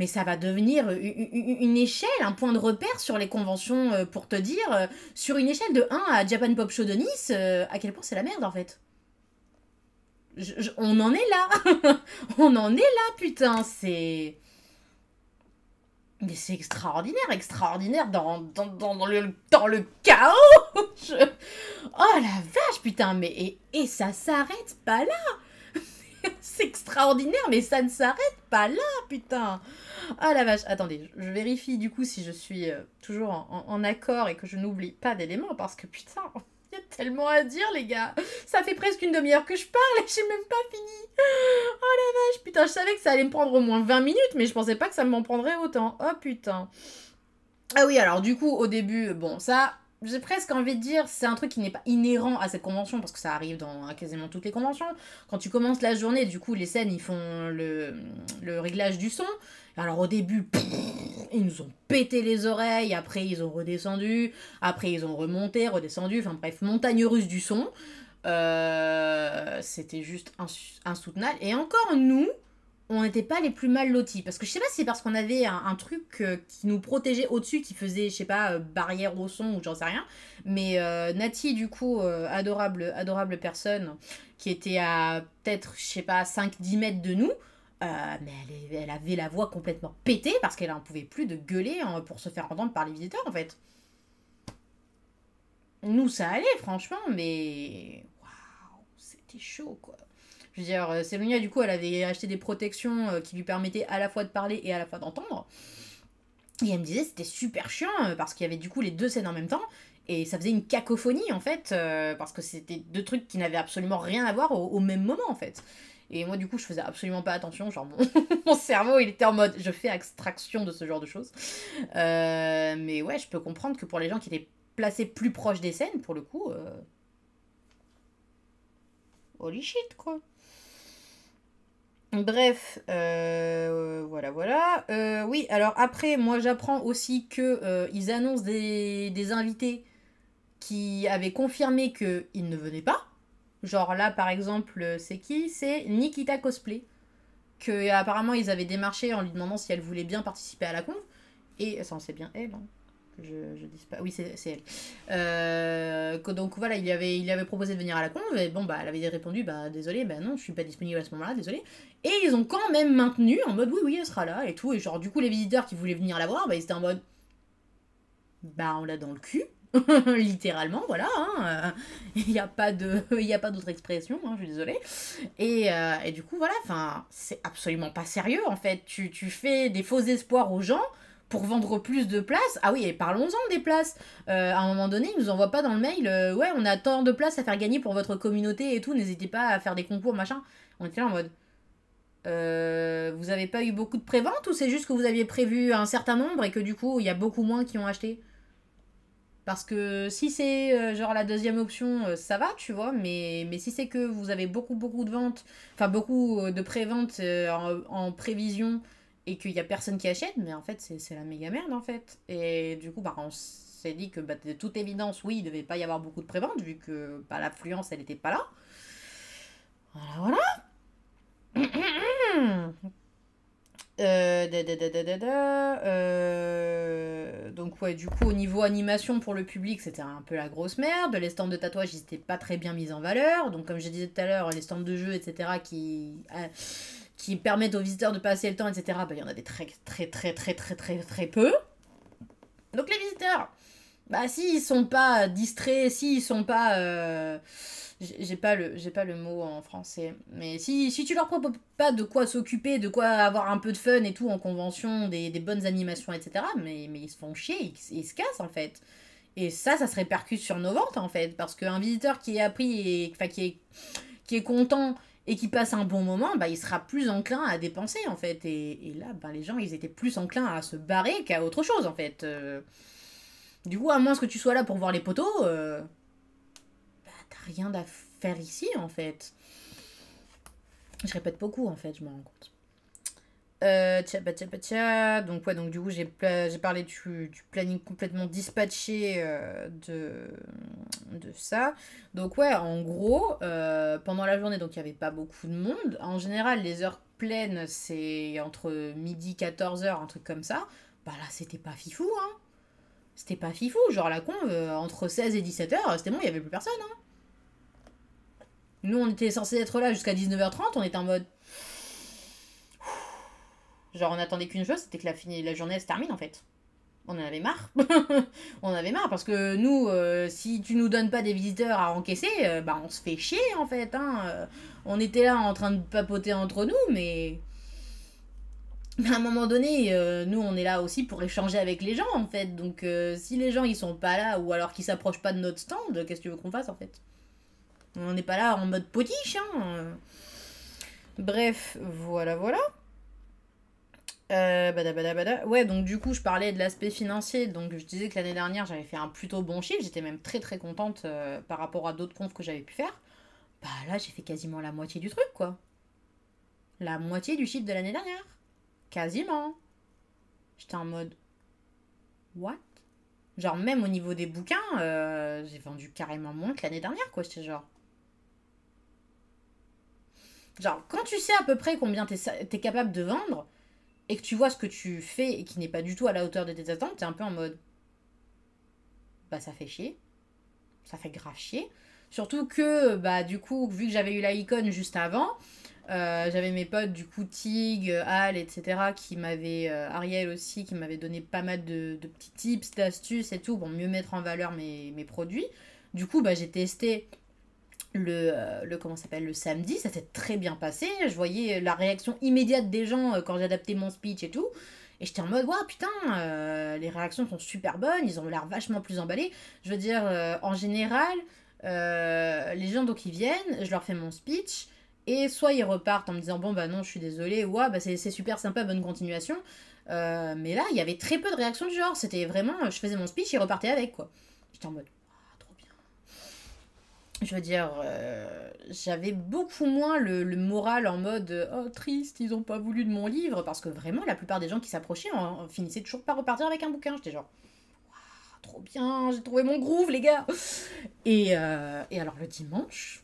ça va devenir une échelle, un point de repère sur les conventions pour te dire, sur une échelle de 1 à Japan Pop Show de Nice, à quel point c'est la merde en fait. On en est là. On en est là, putain. C'est... Mais c'est extraordinaire, extraordinaire dans le chaos. Oh la vache, putain, mais et ça s'arrête pas là. C'est extraordinaire, mais ça ne s'arrête pas là, putain. Ah la vache, attendez, je vérifie du coup si je suis toujours en accord et que je n'oublie pas d'éléments, parce que putain, il y a tellement à dire, les gars. Ça fait presque une demi-heure que je parle et j'ai même pas fini. Oh la vache, putain, je savais que ça allait me prendre au moins 20 minutes, mais je pensais pas que ça m'en prendrait autant. Oh putain. Ah oui, alors du coup, au début, bon, ça, j'ai presque envie de dire, c'est un truc qui n'est pas inhérent à cette convention, parce que ça arrive dans quasiment toutes les conventions. Quand tu commences la journée, du coup, les scènes, ils font le réglage du son. Alors au début, ils nous ont pété les oreilles, après ils ont redescendu, après ils ont remonté, redescendu, enfin bref, montagne russe du son. C'était juste insoutenable. Et encore, nous, on n'était pas les plus mal lotis. Parce que je sais pas si c'est parce qu'on avait un truc qui nous protégeait au-dessus, qui faisait, je sais pas, barrière au son ou j'en sais rien. Mais Nati, du coup, adorable personne, qui était à peut-être, je sais pas, 5-10 mètres de nous. Mais elle avait la voix complètement pétée parce qu'elle en pouvait plus de gueuler pour se faire entendre par les visiteurs, en fait. Nous, ça allait, franchement, mais... Waouh, c'était chaud, quoi. Je veux dire, Sélonia, du coup, elle avait acheté des protections qui lui permettaient à la fois de parler et à la fois d'entendre. Et elle me disait c'était super chiant parce qu'il y avait du coup les deux scènes en même temps. Et ça faisait une cacophonie, en fait, parce que c'était deux trucs qui n'avaient absolument rien à voir au même moment, en fait. Et moi, du coup, je faisais absolument pas attention. Genre, mon cerveau, il était en mode, je fais abstraction de ce genre de choses. Mais ouais, je peux comprendre que pour les gens qui étaient placés plus proches des scènes, pour le coup, holy shit, quoi. Bref, voilà, voilà. Oui, alors après, moi j'apprends aussi que ils annoncent des invités qui avaient confirmé qu'ils ne venaient pas. Genre là, par exemple, c'est qui? C'est Nikita Cosplay. Que apparemment ils avaient démarché en lui demandant si elle voulait bien participer à la conf. Et ça, c'est bien elle, hein. Je dis pas. Oui, c'est elle. Donc voilà, il avait proposé de venir à la conf. Et bon, bah, elle avait répondu, bah, désolé, bah non, je suis pas disponible à ce moment-là, désolé. Et ils ont quand même maintenu en mode, oui, oui, elle sera là et tout. Et genre, du coup, les visiteurs qui voulaient venir la voir, bah, ils étaient en mode, bah, on l'a dans le cul. Littéralement, voilà. Hein. Il n'y a pas d'autre expression, hein, je suis désolée. Et du coup, voilà, enfin, c'est absolument pas sérieux en fait. Tu fais des faux espoirs aux gens pour vendre plus de places. Ah oui, et parlons-en des places. À un moment donné, ils nous envoient pas dans le mail, ouais, on a tant de places à faire gagner pour votre communauté et tout, n'hésitez pas à faire des concours, machin. On était là en mode. Vous avez pas eu beaucoup de préventes ou c'est juste que vous aviez prévu un certain nombre et que du coup, il y a beaucoup moins qui ont acheté? Parce que si c'est genre la deuxième option, ça va, tu vois, mais si c'est que vous avez beaucoup de ventes, enfin beaucoup de préventes en prévision et qu'il y a personne qui achète, mais en fait c'est la méga merde en fait. Et du coup, bah, on s'est dit que bah, de toute évidence, oui, il devait pas y avoir beaucoup de préventes vu que bah, l'affluence elle était pas là. Voilà, voilà. Donc ouais, du coup au niveau animation pour le public c'était un peu la grosse merde. Les stands de tatouage ils étaient pas très bien mis en valeur. Donc comme je disais tout à l'heure, les stands de jeux etc. qui permettent aux visiteurs de passer le temps etc. Bah il y en a des très peu. Donc les visiteurs, bah s'ils sont pas distraits, s'ils sont pas j'ai pas le mot en français. Mais si tu leur proposes pas de quoi s'occuper, de quoi avoir un peu de fun et tout en convention, des bonnes animations, etc., mais ils se font chier, ils se cassent en fait. Et ça se répercute sur nos ventes en fait. Parce qu'un visiteur qui est appris, et, enfin qui est content et qui passe un bon moment, bah, il sera plus enclin à dépenser en fait. Et là, bah, les gens, ils étaient plus enclins à se barrer qu'à autre chose en fait. Du coup, à moins que tu sois là pour voir les poteaux, t'as rien à faire ici en fait. Je répète beaucoup en fait, je me rends compte. Tcha. Donc, ouais, donc du coup, j'ai parlé du planning complètement dispatché de ça. Donc, ouais, en gros, pendant la journée, donc il n'y avait pas beaucoup de monde. En général, les heures pleines, c'est entre midi 14h, un truc comme ça. Bah là, c'était pas fifou, hein. C'était pas fifou. Genre, la conve, entre 16 et 17h, c'était bon, il n'y avait plus personne, hein. Nous, on était censé être là jusqu'à 19h30, on était en mode. Genre, on attendait qu'une chose, c'était que la journée elle se termine en fait. On en avait marre. On en avait marre parce que nous, si tu nous donnes pas des visiteurs à encaisser, bah on se fait chier en fait. Hein. On était là en train de papoter entre nous, mais à un moment donné, nous on est là aussi pour échanger avec les gens en fait. Donc si les gens ils sont pas là ou alors qu'ils s'approchent pas de notre stand, qu'est-ce que tu veux qu'on fasse en fait? On n'est pas là en mode potiche. Hein. Bref, voilà, voilà. Ouais, donc du coup, je parlais de l'aspect financier. Donc, je disais que l'année dernière, j'avais fait un plutôt bon chiffre. J'étais même très contente par rapport à d'autres confs que j'avais pu faire. Bah là, j'ai fait quasiment la moitié du truc, quoi. La moitié du chiffre de l'année dernière. Quasiment. J'étais en mode, what? Genre, même au niveau des bouquins, j'ai vendu carrément moins que l'année dernière, quoi. J'étais genre. Genre, quand tu sais à peu près combien t'es capable de vendre, et que tu vois ce que tu fais et qui n'est pas du tout à la hauteur de tes attentes, t'es un peu en mode, bah ça fait chier, ça fait grave chier. Surtout que, bah du coup, vu que j'avais eu la icône juste avant, j'avais mes potes, du coup, Tig, Al, etc., qui m'avaient, Ariel aussi, qui m'avait donné pas mal de petits tips, d'astuces et tout, pour mieux mettre en valeur mes produits. Du coup, bah j'ai testé comment s'appelle, le samedi, ça s'est très bien passé. Je voyais la réaction immédiate des gens quand j'adaptais mon speech et tout. Et j'étais en mode, waouh, putain, les réactions sont super bonnes, ils ont l'air vachement plus emballés. Je veux dire, en général, les gens, donc, ils viennent, je leur fais mon speech, et soit ils repartent en me disant, bon, bah non, je suis désolée, ou ah, bah c'est super sympa, bonne continuation. Mais là, il y avait très peu de réactions du genre. C'était vraiment, je faisais mon speech, ils repartaient avec, quoi. J'étais en mode, ah, trop bien. Je veux dire, j'avais beaucoup moins le moral en mode oh triste, ils ont pas voulu de mon livre, parce que vraiment la plupart des gens qui s'approchaient finissaient toujours par repartir avec un bouquin. J'étais genre ah, trop bien, j'ai trouvé mon groove les gars. Et alors le dimanche,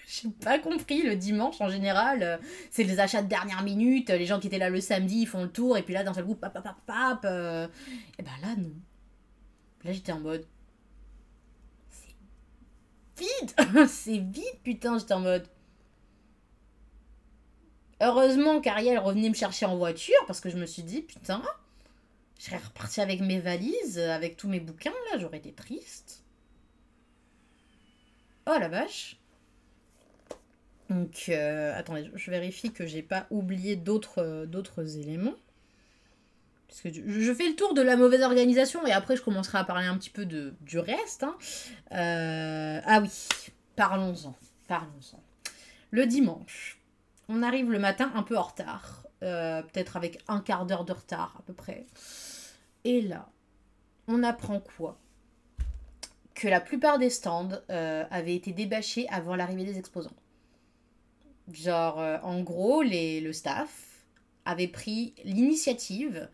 j'ai pas compris, le dimanche en général, c'est les achats de dernière minute, les gens qui étaient là le samedi ils font le tour et puis là d'un seul coup pap pap pap pap, et ben là non. Là j'étais en mode vide, c'est vide putain, j'étais en mode heureusement qu'Ariel revenait me chercher en voiture parce que je me suis dit, putain, je serais repartie avec mes valises, avec tous mes bouquins, là, j'aurais été triste. Oh la vache. Donc, attendez, je vérifie que j'ai pas oublié d'autres éléments. Parce que je fais le tour de la mauvaise organisation et après je commencerai à parler un petit peu du reste. Hein. Ah oui, parlons-en. Parlons-en. Le dimanche. On arrive le matin un peu en retard, peut-être avec un quart d'heure de retard à peu près. Et là, on apprend quoi? Que la plupart des stands avaient été débâchés avant l'arrivée des exposants. Genre, en gros, le staff avait pris l'initiative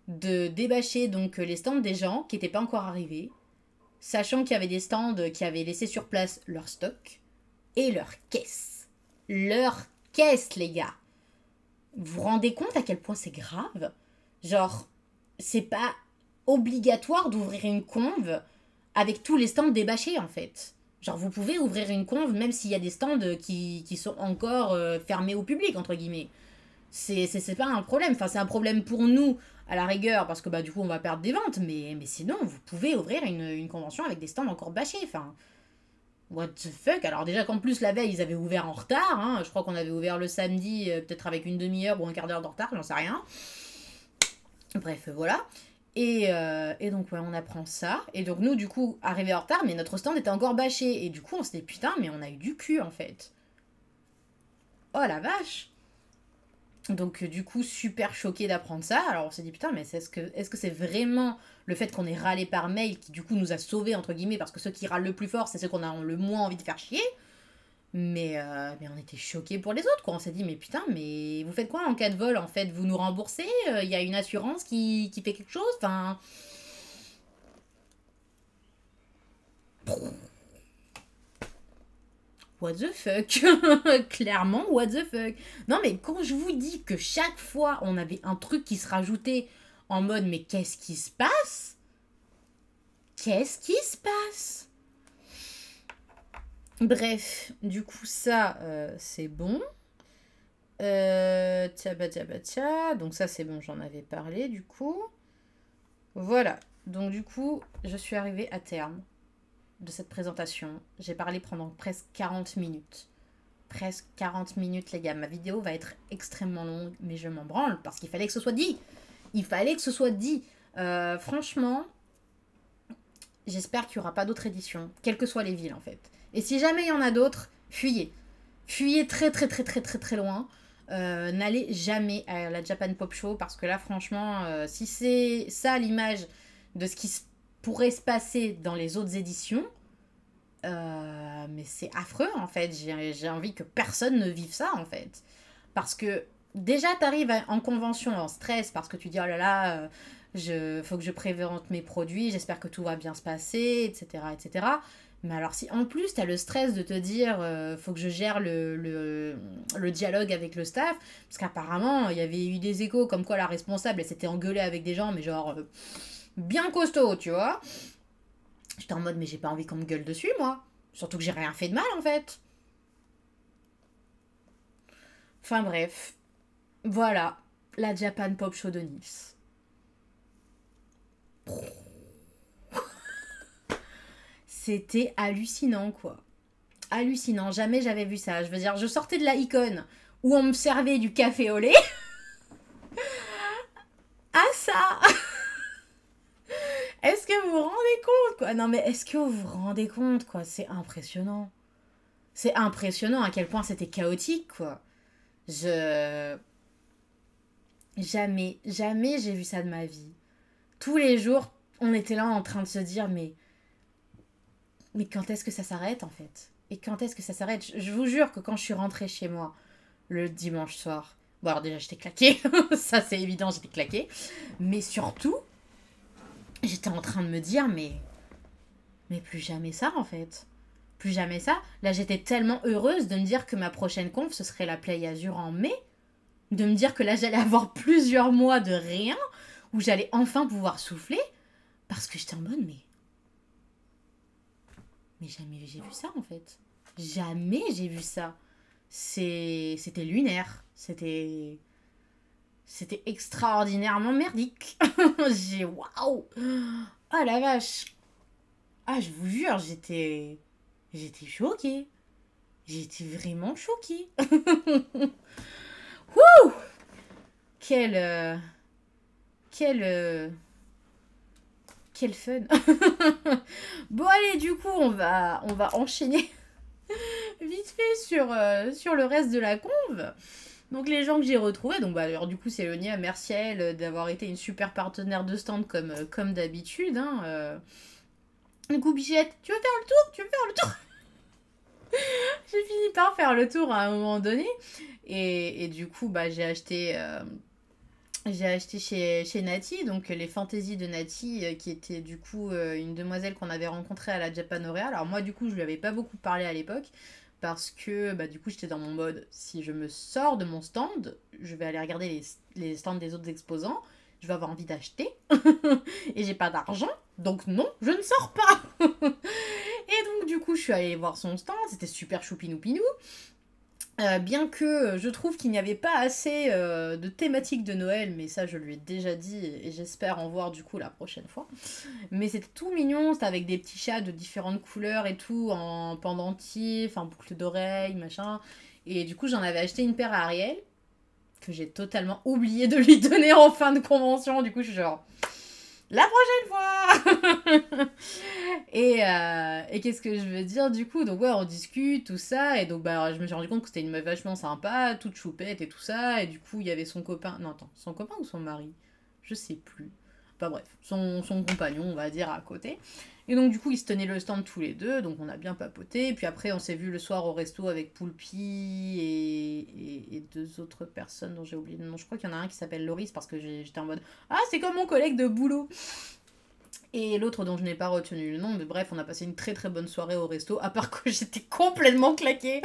de débâcher donc les stands des gens qui n'étaient pas encore arrivés, sachant qu'il y avait des stands qui avaient laissé sur place leur stock et leur caisse. Leur caisse, les gars. Vous vous rendez compte à quel point c'est grave? Genre, c'est pas obligatoire d'ouvrir une conve avec tous les stands débâchés, en fait. Genre, vous pouvez ouvrir une conve même s'il y a des stands qui sont encore fermés au public, entre guillemets. C'est pas un problème. Enfin, c'est un problème pour nous, à la rigueur, parce que bah, du coup, on va perdre des ventes. Mais sinon, vous pouvez ouvrir une convention avec des stands encore bâchés. Enfin, what the fuck? Alors déjà qu'en plus la veille ils avaient ouvert en retard, hein. Je crois qu'on avait ouvert le samedi peut-être avec une demi-heure ou un quart d'heure de retard, j'en sais rien. Bref, voilà. Et donc ouais, on apprend ça. Et donc nous du coup, arrivés en retard, mais notre stand était encore bâché. Et du coup on s'est dit putain mais on a eu du cul en fait. Oh la vache. Donc du coup super choqué d'apprendre ça. Alors on s'est dit putain mais est-ce que c'est vraiment le fait qu'on ait râlé par mail qui du coup nous a sauvés entre guillemets, parce que ceux qui râlent le plus fort c'est ceux qu'on a le moins envie de faire chier. Mais on était choqués pour les autres, quoi. On s'est dit, mais putain, mais vous faites quoi en cas de vol, en fait? Vous nous remboursez? Il y a une assurance qui fait quelque chose? Enfin... What the fuck? Clairement, what the fuck? Non, mais quand je vous dis que chaque fois, on avait un truc qui se rajoutait en mode, mais qu'est-ce qui se passe? Qu'est-ce qui se passe? Bref, du coup, ça, c'est bon. Tcha. Donc ça, c'est bon, j'en avais parlé, du coup. Voilà. Donc du coup, je suis arrivée à terme de cette présentation. J'ai parlé pendant presque 40 minutes. Presque 40 minutes, les gars. Ma vidéo va être extrêmement longue, mais je m'en branle parce qu'il fallait que ce soit dit. Il fallait que ce soit dit. Franchement, j'espère qu'il n'y aura pas d'autres éditions, quelles que soient les villes, en fait. Et si jamais il y en a d'autres, fuyez. Fuyez très très très très très très loin. N'allez jamais à la Japan Pop Show parce que là franchement si c'est ça l'image de ce qui pourrait se passer dans les autres éditions, mais c'est affreux en fait. J'ai envie que personne ne vive ça en fait, parce que déjà t'arrives en convention en stress parce que tu dis oh là là faut que je prévente mes produits, j'espère que tout va bien se passer, etc. Mais alors si en plus t'as le stress de te dire faut que je gère le dialogue avec le staff, parce qu'apparemment il y avait eu des échos comme quoi la responsable elle s'était engueulée avec des gens mais genre bien costaud, tu vois. J'étais en mode mais j'ai pas envie qu'on me gueule dessus moi, surtout que j'ai rien fait de mal en fait. Enfin bref, voilà la Japan Pop Show de Nice. C'était hallucinant, quoi. Hallucinant, jamais j'avais vu ça. Je veux dire, je sortais de la icône où on me servait du café au lait. Est-ce que vous vous rendez compte, quoi? Non, mais est-ce que vous vous rendez compte, quoi? C'est impressionnant. C'est impressionnant à quel point c'était chaotique, quoi. Je... Jamais, jamais j'ai vu ça de ma vie. Tous les jours, on était là en train de se dire, mais quand est-ce que ça s'arrête, en fait? Et quand est-ce que ça s'arrête? Je vous jure que quand je suis rentrée chez moi, le dimanche soir, bon alors déjà j'étais claquée, ça c'est évident, j'étais claquée, mais surtout, j'étais en train de me dire, mais plus jamais ça, en fait. Plus jamais ça. Là, j'étais tellement heureuse de me dire que ma prochaine conf, ce serait la Play Azure en mai. De me dire que là, j'allais avoir plusieurs mois de rien, où j'allais enfin pouvoir souffler. Parce que j'étais en mode, mais jamais j'ai vu ça, en fait. Jamais j'ai vu ça. C'était lunaire. C'était extraordinairement merdique. J'ai waouh. Oh la vache. Ah, je vous jure, j'étais choquée. J'étais vraiment choquée. Wouh. Quel quel quel fun. Bon allez, du coup, on va enchaîner vite fait sur le reste de la conve. Donc les gens que j'ai retrouvés, donc bah alors du coup c'est Léonia, merci à elle d'avoir été une super partenaire de stand comme d'habitude. Hein, Du coup Bichette, tu veux faire le tour? Tu veux faire le tour? J'ai fini par faire le tour à un moment donné. Et du coup bah j'ai acheté chez Nati, donc les fantaisies de Nati, qui était du coup une demoiselle qu'on avait rencontrée à la Japanorea. Alors moi du coup je lui avais pas beaucoup parlé à l'époque, parce que bah, du coup j'étais dans mon mode, si je me sors de mon stand, je vais aller regarder les stands des autres exposants, je vais avoir envie d'acheter, et j'ai pas d'argent, donc non, je ne sors pas. Et donc du coup je suis allée voir son stand, c'était super choupinou pinou. Bien que je trouve qu'il n'y avait pas assez de thématiques de Noël, mais ça je lui ai déjà dit et j'espère en voir du coup la prochaine fois. Mais c'était tout mignon, c'était avec des petits chats de différentes couleurs et tout, en pendentifs, en boucle d'oreilles, machin. Et du coup j'en avais acheté une paire à Ariel, que j'ai totalement oublié de lui donner en fin de convention, du coup je suis genre... La prochaine fois. Et qu'est-ce que je veux dire du coup? Donc ouais, on discute, tout ça, et donc bah je me suis rendu compte que c'était une meuf vachement sympa, toute choupette et tout ça, et du coup il y avait son copain, non attends, son copain ou son mari? Je sais plus. Enfin bref, son compagnon on va dire à côté. Et donc du coup ils se tenaient le stand tous les deux, donc on a bien papoté, puis après on s'est vu le soir au resto avec Poulpi et deux autres personnes dont j'ai oublié le nom. Je crois qu'il y en a un qui s'appelle Loris parce que j'étais en mode ah c'est comme mon collègue de boulot. Et l'autre dont je n'ai pas retenu le nom, mais bref, on a passé une très très bonne soirée au resto, à part que j'étais complètement claquée.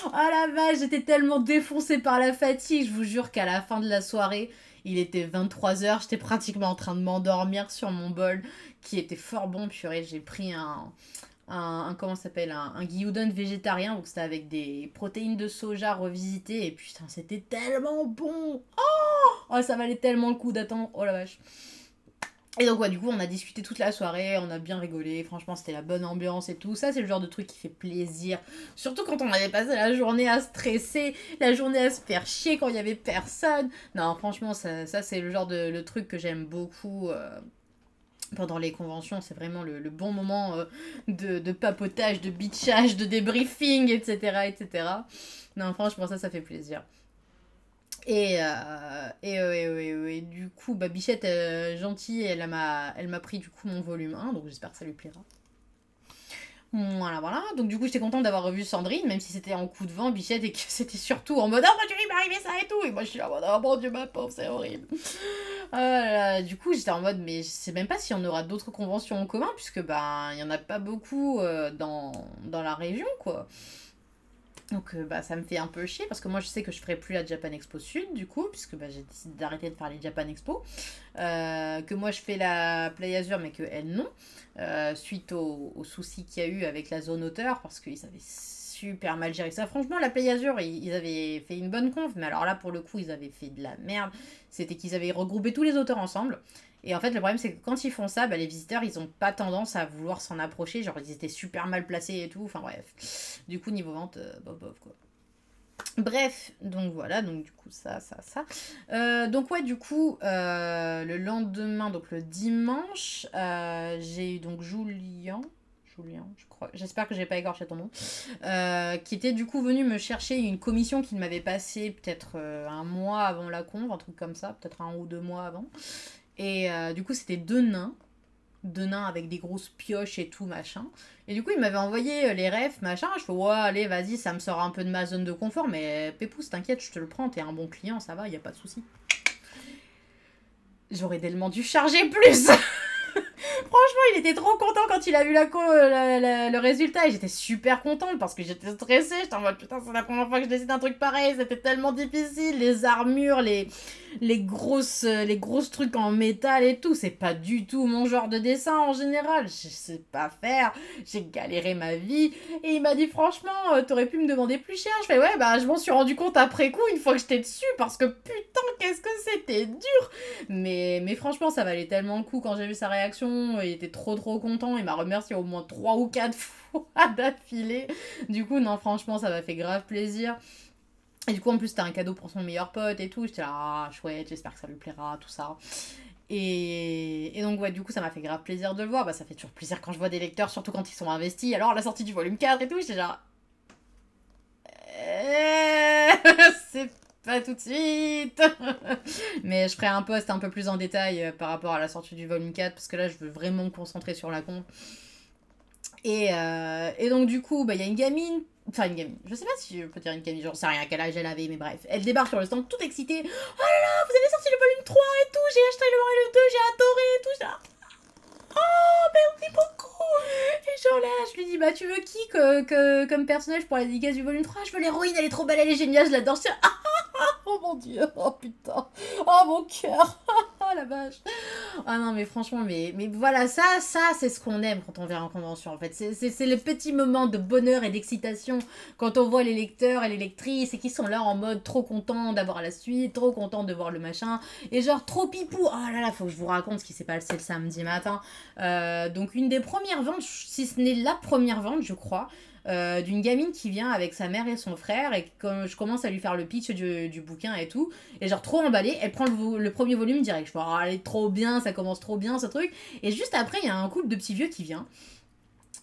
Oh la vache, j'étais tellement défoncée par la fatigue, je vous jure qu'à la fin de la soirée, il était 23h, j'étais pratiquement en train de m'endormir sur mon bol, qui était fort bon, purée, j'ai pris comment ça s'appelle, un gyudon végétarien, donc c'était avec des protéines de soja revisitées, et putain, c'était tellement bon. Oh, ça valait tellement le coup d'attendre, oh la vache. Et donc ouais, du coup on a discuté toute la soirée, on a bien rigolé, franchement c'était la bonne ambiance et tout, ça c'est le genre de truc qui fait plaisir, surtout quand on avait passé la journée à stresser, la journée à se faire chier quand il y avait personne. Non franchement ça c'est le genre de le truc que j'aime beaucoup pendant les conventions, c'est vraiment le bon moment de papotage, de bitchage, de débriefing, etc. etc. Non franchement ça fait plaisir. Et du coup, bah, Bichette, gentille, elle m'a pris du coup mon volume 1, donc j'espère que ça lui plaira. Voilà, voilà. Donc du coup, j'étais contente d'avoir revu Sandrine, même si c'était en coup de vent, Bichette, et que c'était surtout en mode « Oh mon dieu, il m'est arrivé ça et tout !» Et moi, je suis en mode « Oh mon dieu, ma pauvre, c'est horrible !» Du coup, j'étais en mode « Mais je sais même pas si on aura d'autres conventions en commun, puisque, bah, il y en a pas beaucoup dans la région, quoi. » Donc bah, ça me fait un peu chier parce que moi je sais que je ferai plus la Japan Expo Sud du coup, puisque bah, j'ai décidé d'arrêter de faire les Japan Expo. Que moi je fais la Play Azure mais que elle non. Suite aux soucis qu'il y a eu avec la zone auteur parce qu'ils avaient super mal géré ça. Franchement la Play Azure ils avaient fait une bonne conf, mais alors là pour le coup ils avaient fait de la merde. C'était qu'ils avaient regroupé tous les auteurs ensemble. Et en fait, le problème, c'est que quand ils font ça, bah, les visiteurs, ils ont pas tendance à vouloir s'en approcher. Genre, ils étaient super mal placés et tout. Enfin, bref. Du coup, niveau vente, bof, bof, quoi. Bref, donc voilà, donc du coup ça. Donc ouais, du coup, le lendemain, donc le dimanche, j'ai eu donc Julien, je crois, j'espère que j'ai pas écorché ton nom, qui était du coup venu me chercher une commission qu'il m'avait passée peut-être un mois avant la conve, un truc comme ça, peut-être 1 ou 2 mois avant. Et du coup, c'était deux nains avec des grosses pioches et tout, machin. Et du coup, il m'avait envoyé les refs, machin. Je fais, ouais, allez, vas-y, ça me sort un peu de ma zone de confort, mais Pépouze, t'inquiète, je te le prends, t'es un bon client, ça va, y a pas de souci. J'aurais tellement dû charger plus. Franchement, il était trop content quand il a vu le résultat et j'étais super contente parce que j'étais stressée. J'étais en mode putain, c'est la première fois que je décide un truc pareil. C'était tellement difficile. Les armures, les grosses trucs en métal et tout. C'est pas du tout mon genre de dessin en général. Je sais pas faire. J'ai galéré ma vie. Et il m'a dit franchement, t'aurais pu me demander plus cher. Je fais ouais, bah je m'en suis rendu compte après coup une fois que j'étais dessus parce que putain, qu'est-ce que c'était dur. Mais franchement, ça valait tellement le coup quand j'ai vu sa réaction. Il était trop content. Il m'a remercié au moins 3 ou 4 fois d'affilée. Du coup, non, franchement, ça m'a fait grave plaisir. Et du coup, en plus, c'était un cadeau pour son meilleur pote et tout. J'étais là, ah, chouette, j'espère que ça lui plaira, tout ça. Et donc, ouais, du coup, ça m'a fait grave plaisir de le voir. Bah, ça fait toujours plaisir quand je vois des lecteurs, surtout quand ils sont investis. Alors, à la sortie du volume 4 et tout, j'étais genre. C'est pas tout de suite. Mais je ferai un post un peu plus en détail par rapport à la sortie du volume 4 parce que là je veux vraiment me concentrer sur la con. Et donc du coup, bah il y a une gamine, enfin une gamine, je sais pas si je peux dire une gamine, j'en sais rien à quel âge elle avait, mais bref, elle débarque sur le stand toute excitée. Oh là là, vous avez sorti le volume 3 et tout, j'ai acheté le 1 et le 2, j'ai adoré et tout, oh, merci beaucoup. Et genre là, je lui dis, bah tu veux qui comme personnage pour la dédicace du volume 3? Je veux l'héroïne, elle est trop belle, elle est géniale, je l'adore. Oh mon dieu, oh putain, oh mon cœur, oh la vache. Ah non mais franchement, mais voilà, ça c'est ce qu'on aime quand on vient en convention en fait. C'est les petits moments de bonheur et d'excitation quand on voit les lecteurs et les lectrices et qui sont là en mode trop contents d'avoir la suite, trop contents de voir le machin, et genre trop pipou. Oh là là, faut que je vous raconte ce qui s'est passé le samedi matin. Donc une des premières ventes, si ce n'est la première vente je crois, d'une gamine qui vient avec sa mère et son frère et quand je commence à lui faire le pitch du bouquin et tout et genre trop emballée, elle prend le premier volume direct. Je fais oh, elle est trop bien, ça commence trop bien ce truc, et juste après il y a un couple de petits vieux qui vient.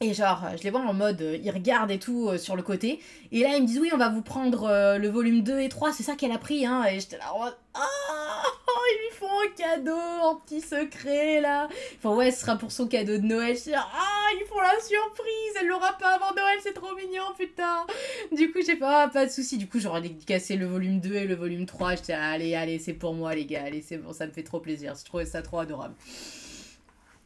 Et genre, je les vois en mode, ils regardent et tout sur le côté. Et là, ils me disent, oui, on va vous prendre le volume 2 et 3, c'est ça qu'elle a pris, hein. Et j'étais là en mode, ah, ils lui font un cadeau en petit secret, là. Enfin, ouais, ce sera pour son cadeau de Noël. J'étais là, ah, ils font la surprise, elle l'aura pas avant Noël, c'est trop mignon, putain. Du coup, j'ai pas de soucis. Du coup, j'aurais dédicacé le volume 2 et le volume 3. J'étais là, allez, c'est pour moi, les gars, allez, c'est bon, ça me fait trop plaisir. Je trouvais ça trop adorable.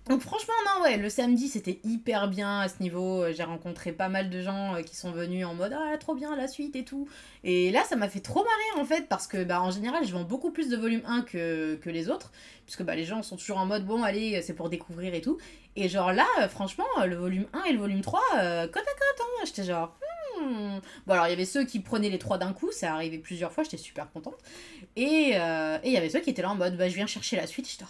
Donc franchement, non, ouais, le samedi, c'était hyper bien à ce niveau. J'ai rencontré pas mal de gens qui sont venus en mode ah, trop bien, la suite et tout. Et là, ça m'a fait trop marrer en fait, parce que bah, en général, je vends beaucoup plus de volume 1 que les autres, puisque bah, les gens sont toujours en mode bon, allez, c'est pour découvrir et tout. Et genre là, franchement, le volume 1 et le volume 3, côte à côte, hein, j'étais genre. Bon, alors il y avait ceux qui prenaient les trois d'un coup, ça arrivait plusieurs fois, j'étais super contente. Et il y avait ceux qui étaient là en mode bah, je viens chercher la suite, j'étais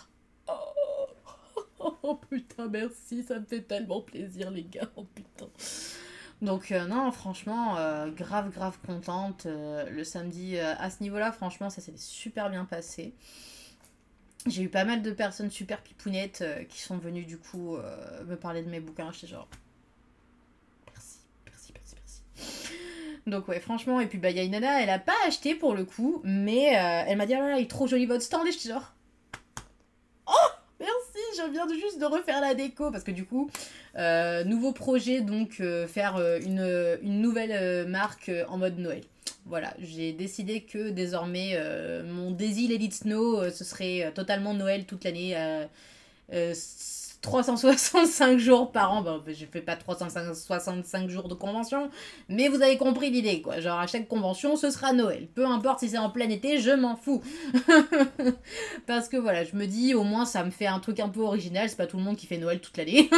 oh putain, merci, ça me fait tellement plaisir, les gars, oh putain. Donc, non, franchement, grave contente. Le samedi, à ce niveau-là, franchement, ça s'est super bien passé. J'ai eu pas mal de personnes super pipounettes qui sont venues, du coup, me parler de mes bouquins. J'étais genre, merci. Donc, ouais, franchement, et puis, bah, il y a une nana, elle a pas acheté pour le coup, mais elle m'a dit, ah là là, il est trop joli votre stand, et j'étais genre, merci, je viens juste de refaire la déco parce que du coup, nouveau projet, donc faire une nouvelle marque en mode Noël. Voilà, j'ai décidé que désormais mon Daisy Let It Snow ce serait totalement Noël toute l'année. 365 jours par an, bon, je fais pas 365 jours de convention, mais vous avez compris l'idée, quoi. Genre, à chaque convention, ce sera Noël. Peu importe si c'est en plein été, je m'en fous. Parce que voilà, je me dis, au moins, ça me fait un truc un peu original, c'est pas tout le monde qui fait Noël toute l'année.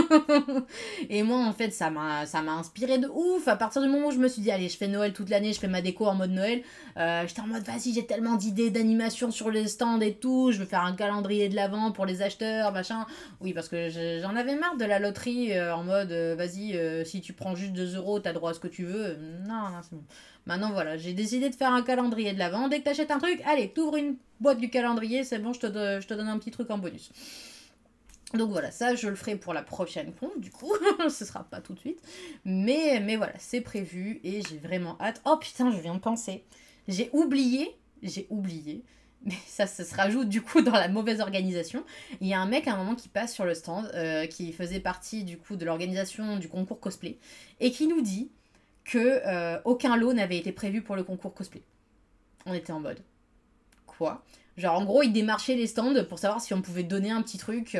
Et moi, en fait, ça m'a inspiré de ouf. À partir du moment où je me suis dit, allez, je fais Noël toute l'année, je fais ma déco en mode Noël, j'étais en mode, vas-y, j'ai tellement d'idées d'animation sur les stands et tout, je veux faire un calendrier de l'avant pour les acheteurs, machin. Oui, parce que j'en avais marre de la loterie en mode vas-y, si tu prends juste 2 euros, t'as droit à ce que tu veux. Non, non, c'est bon. Maintenant, voilà, j'ai décidé de faire un calendrier de l'Avent. Dès que t'achètes un truc, allez, t'ouvres une boîte du calendrier, c'est bon, je te donne un petit truc en bonus. Donc voilà, ça je le ferai pour la prochaine compte, du coup, ce sera pas tout de suite. Mais voilà, c'est prévu et j'ai vraiment hâte. Oh putain, je viens de penser. J'ai oublié, mais ça se rajoute du coup dans la mauvaise organisation. Il y a un mec à un moment qui passe sur le stand, qui faisait partie du coup de l'organisation du concours cosplay, et qui nous dit que aucun lot n'avait été prévu pour le concours cosplay. On était en mode, quoi? Genre, en gros, ils démarchaient les stands pour savoir si on pouvait donner un petit truc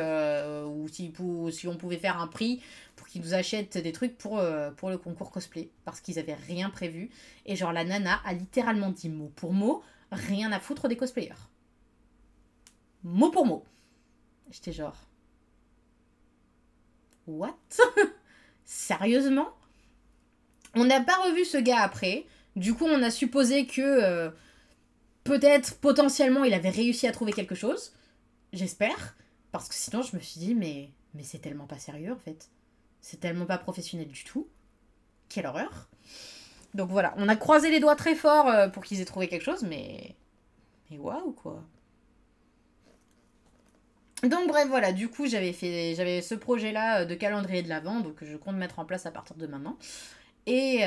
ou si on pouvait faire un prix pour qu'ils nous achètent des trucs pour le concours cosplay. Parce qu'ils avaient rien prévu. Et genre, la nana a littéralement dit mot pour mot, rien à foutre des cosplayers. Mot pour mot. J'étais genre... What? Sérieusement? On n'a pas revu ce gars après. Du coup, on a supposé que... peut-être, potentiellement, il avait réussi à trouver quelque chose. J'espère. Parce que sinon, je me suis dit, mais c'est tellement pas sérieux, en fait. C'est tellement pas professionnel du tout. Quelle horreur. Donc voilà, on a croisé les doigts très fort pour qu'ils aient trouvé quelque chose, mais... Mais waouh, quoi. Donc bref, voilà, du coup, j'avais ce projet-là de calendrier de l'Avent, donc je compte mettre en place à partir de maintenant. Et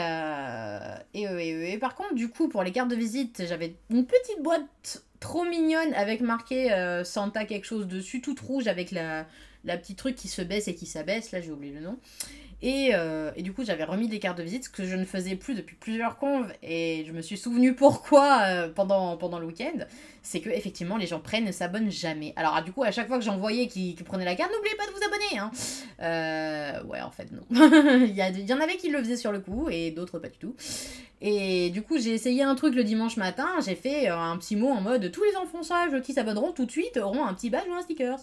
par contre, du coup, pour les cartes de visite, j'avais une petite boîte trop mignonne avec marqué Santa quelque chose dessus, toute rouge avec la petite truc qui se baisse et qui s'abaisse. Là, j'ai oublié le nom. Et du coup, j'avais remis des cartes de visite, ce que je ne faisais plus depuis plusieurs conves. Et je me suis souvenu pourquoi pendant le week-end. C'est que effectivement, les gens prennent et s'abonnent jamais. Alors, du coup, à chaque fois que j'en voyais qui prenaient la carte, n'oubliez pas de vous abonner. Hein. Ouais, en fait, non. Il y en avait qui le faisaient sur le coup et d'autres pas du tout. Et du coup, j'ai essayé un truc le dimanche matin. J'ai fait un petit mot en mode tous les enfonçages qui s'abonneront tout de suite auront un petit badge ou un sticker.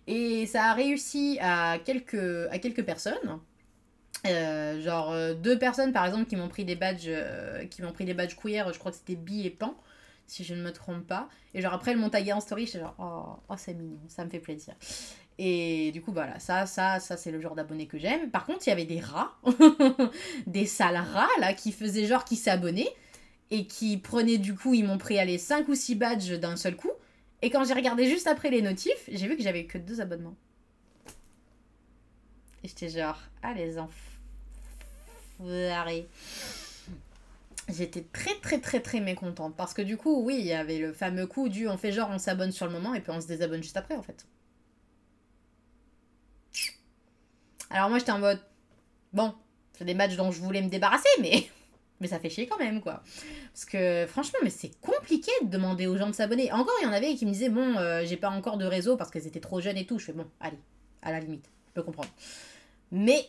Et ça a réussi à quelques personnes. Genre 2 personnes par exemple qui m'ont pris des badges queer, je crois que c'était Bi et Pan si je ne me trompe pas, et genre après elles m'ont tagué en story, j'étais genre oh c'est mignon, ça me fait plaisir. Et du coup voilà, ça c'est le genre d'abonnés que j'aime. Par contre il y avait des rats des sales rats là qui faisaient genre qui s'abonnaient et qui prenaient, du coup ils m'ont pris 5 ou 6 badges d'un seul coup, et quand j'ai regardé juste après les notifs, j'ai vu que j'avais que 2 abonnements. Et j'étais genre, ah les enfants. J'étais très mécontente. Parce que du coup, oui, il y avait le fameux coup du on fait genre on s'abonne sur le moment et puis on se désabonne juste après en fait. Alors moi j'étais en mode, bon, c'est des matchs dont je voulais me débarrasser, mais ça fait chier quand même quoi. Parce que franchement, mais c'est compliqué de demander aux gens de s'abonner. Encore, il y en avait qui me disaient, bon, j'ai pas encore de réseau parce qu'elles étaient trop jeunes et tout. Je fais, bon, allez, à la limite, je peux comprendre. Mais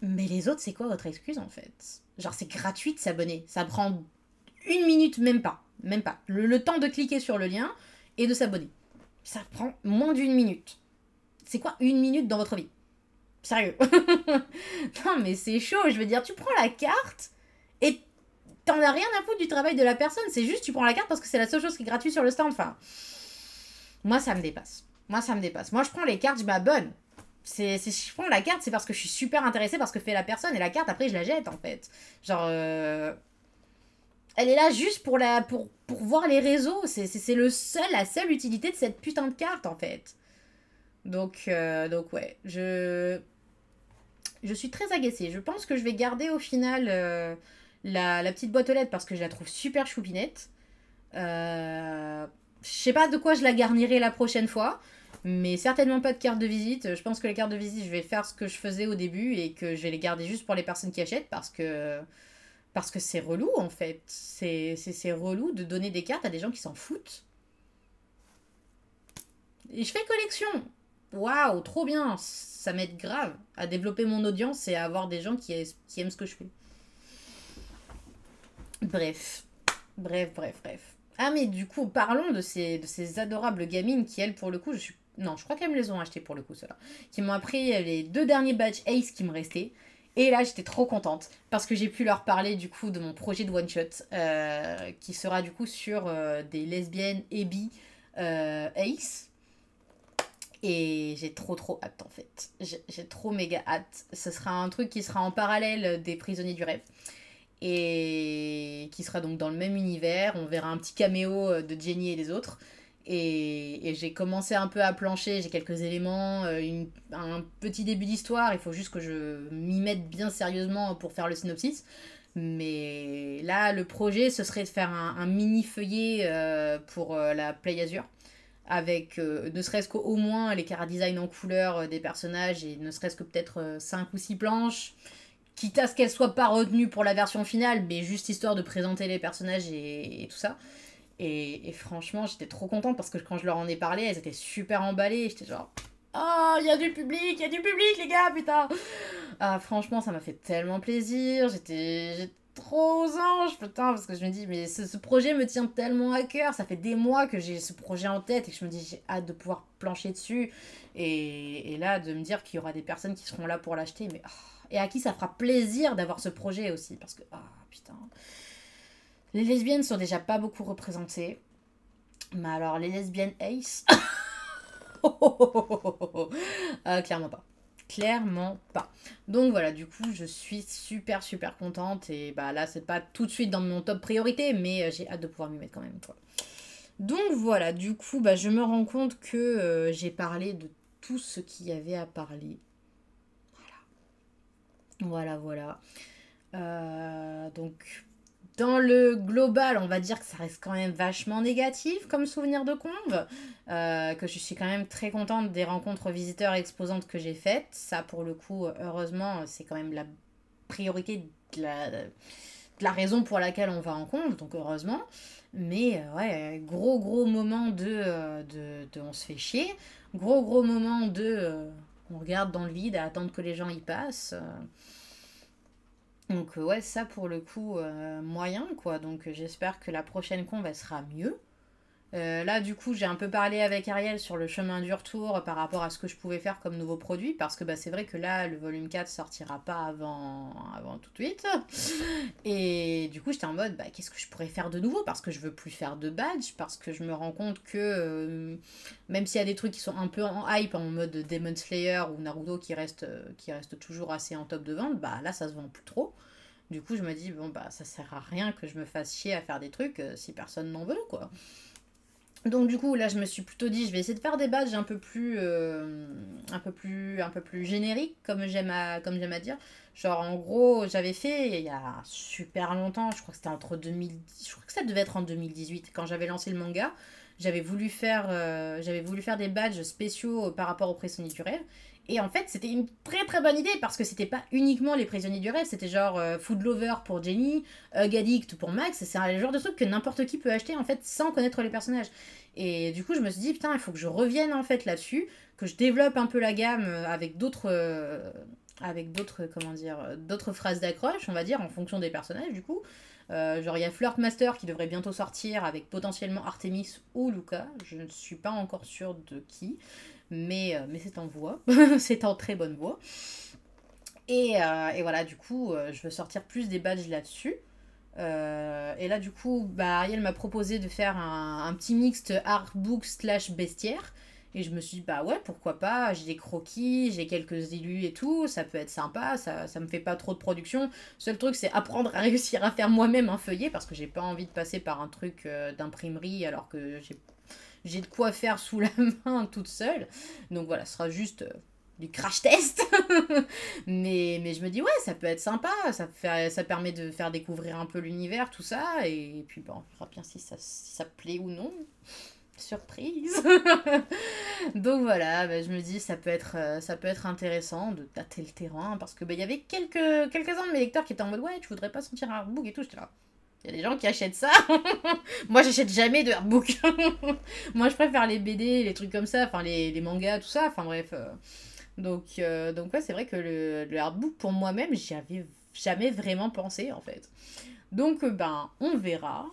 les autres, c'est quoi votre excuse en fait? Genre, c'est gratuit de s'abonner. Ça prend 1 minute, même pas. Même pas. Le temps de cliquer sur le lien et de s'abonner. Ça prend moins d'1 minute. C'est quoi 1 minute dans votre vie? Sérieux. Non, mais c'est chaud. Je veux dire, tu prends la carte et t'en as rien à foutre du travail de la personne. C'est juste, tu prends la carte parce que c'est la seule chose qui est gratuite sur le stand. Enfin, moi, ça me dépasse. Moi, je prends les cartes, je m'abonne. Si je prends la carte, c'est parce que je suis super intéressée par ce que fait la personne, et la carte après je la jette en fait. Genre elle est là juste pour voir les réseaux, c'est la seule utilité de cette putain de carte en fait. Donc ouais, je suis très agacée. Je pense que je vais garder au final la petite boîte aux lettres parce que je la trouve super choupinette. Je sais pas de quoi je la garnirai la prochaine fois. Mais certainement pas de carte de visite. Je pense que les cartes de visite, je vais faire ce que je faisais au début et que je vais les garder juste pour les personnes qui achètent parce que c'est relou en fait. C'est relou de donner des cartes à des gens qui s'en foutent. Et je fais collection. Waouh, trop bien. Ça m'aide grave à développer mon audience et à avoir des gens qui aiment ce que je fais. Bref. Ah mais du coup, parlons de ces adorables gamines qui, elles, pour le coup, je crois qu'elles me les ont achetées pour le coup, ceux-là. Qui m'ont pris les 2 derniers badges Ace qui me restaient. Et là, j'étais trop contente parce que j'ai pu leur parler du coup de mon projet de one-shot qui sera du coup sur des lesbiennes et bi Ace. Et j'ai trop hâte en fait. J'ai trop méga hâte. Ce sera un truc qui sera en parallèle des Prisonniers du Rêve. Et qui sera donc dans le même univers. On verra un petit caméo de Jenny et les autres. Et j'ai commencé un peu à plancher, j'ai quelques éléments, un petit début d'histoire, il faut juste que je m'y mette bien sérieusement pour faire le synopsis. Mais là, le projet, ce serait de faire un mini feuillet pour la Play Azure, avec ne serait-ce qu'au moins les chara design en couleur des personnages, et ne serait-ce que peut-être 5 ou 6 planches, quitte à ce qu'elles soient pas retenues pour la version finale, mais juste histoire de présenter les personnages et tout ça. Et franchement, j'étais trop contente parce que quand je leur en ai parlé, elles étaient super emballées. J'étais genre, oh, il y a du public, les gars, putain! Ah, franchement, ça m'a fait tellement plaisir. J'étais trop aux anges, putain, parce que je me dis, mais ce projet me tient tellement à cœur. Ça fait des mois que j'ai ce projet en tête et que je me dis, j'ai hâte de pouvoir plancher dessus. Et là, de me dire qu'il y aura des personnes qui seront là pour l'acheter, mais. Et à qui ça fera plaisir d'avoir ce projet aussi, parce que, putain. Les lesbiennes sont déjà pas beaucoup représentées. Mais alors, les lesbiennes ace. Clairement pas. Clairement pas. Donc voilà, du coup, je suis super contente. Et bah là, c'est pas tout de suite dans mon top priorité, mais j'ai hâte de pouvoir m'y mettre quand même, quoi. Donc voilà, du coup, bah, je me rends compte que j'ai parlé de tout ce qu'il y avait à parler. Voilà. Donc, dans le global, on va dire que ça reste quand même vachement négatif comme souvenir de Combe. Que je suis quand même très contente des rencontres visiteurs et exposantes que j'ai faites. Ça, pour le coup, heureusement, c'est quand même la priorité de la raison pour laquelle on va en Combe, donc heureusement. Mais ouais, gros moment de on se fait chier. Gros moment on regarde dans le vide à attendre que les gens y passent. Donc ouais, ça pour le coup, moyen quoi. Donc j'espère que la prochaine con elle sera mieux. Là du coup j'ai un peu parlé avec Ariel sur le chemin du retour par rapport à ce que je pouvais faire comme nouveau produit. Parce que bah, c'est vrai que là le volume 4 sortira pas avant tout de suite. Et du coup j'étais en mode bah, qu'est-ce que je pourrais faire de nouveau. Parce que je veux plus faire de badge. Parce que je me rends compte que même s'il y a des trucs qui sont un peu en hype en mode Demon Slayer ou Naruto qui reste toujours assez en top de vente, bah là ça se vend plus trop. Du coup, je me dis, bon, bah, ça sert à rien que je me fasse chier à faire des trucs si personne n'en veut, quoi. Donc, du coup, là, je me suis plutôt dit, je vais essayer de faire des badges un peu plus génériques, comme j'aime à dire. Genre, en gros, j'avais fait il y a super longtemps, je crois que c'était entre 2010, je crois que ça devait être en 2018, quand j'avais lancé le manga. J'avais voulu faire des badges spéciaux par rapport aux prisonniers du rêve. Et en fait, c'était une très bonne idée parce que c'était pas uniquement les prisonniers du rêve, c'était genre Food Lover pour Jenny, Hug Addict pour Max. C'est le genre de truc que n'importe qui peut acheter en fait sans connaître les personnages. Et du coup, je me suis dit, putain, il faut que je revienne en fait là-dessus, que je développe un peu la gamme avec d'autres, comment dire, d'autres phrases d'accroche, on va dire, en fonction des personnages du coup. Genre, il y a Flirt Master qui devrait bientôt sortir avec potentiellement Artemis ou Luca. Je ne suis pas encore sûre de qui, mais c'est en voie. C'est en très bonne voie. Et voilà, du coup, je veux sortir plus des badges là-dessus. Et là, du coup, bah, Ariel m'a proposé de faire un petit mixte artbook / bestiaire. Et je me suis dit, bah ouais, pourquoi pas, j'ai des croquis, j'ai quelques élus et tout, ça peut être sympa, ça me fait pas trop de production. Seul truc, c'est apprendre à réussir à faire moi-même un feuillet, parce que j'ai pas envie de passer par un truc d'imprimerie, alors que j'ai de quoi faire sous la main toute seule. Donc voilà, ce sera juste du crash test. mais je me dis, ouais, ça peut être sympa, ça permet de faire découvrir un peu l'univers, tout ça, et puis bon, on verra bien si ça plaît ou non. Surprise. Donc voilà, bah, je me dis ça peut être intéressant de tâter le terrain parce que bah, y avait quelques-uns de mes lecteurs qui étaient en mode ouais, tu voudrais pas sortir un artbook et tout, j'étais là. Il y a des gens qui achètent ça. Moi, j'achète jamais de artbook. Moi, je préfère les BD, les trucs comme ça, enfin les mangas, tout ça, enfin bref. Donc ouais, c'est vrai que le artbook pour moi-même, j'y avais jamais vraiment pensé en fait. Donc ben, on verra.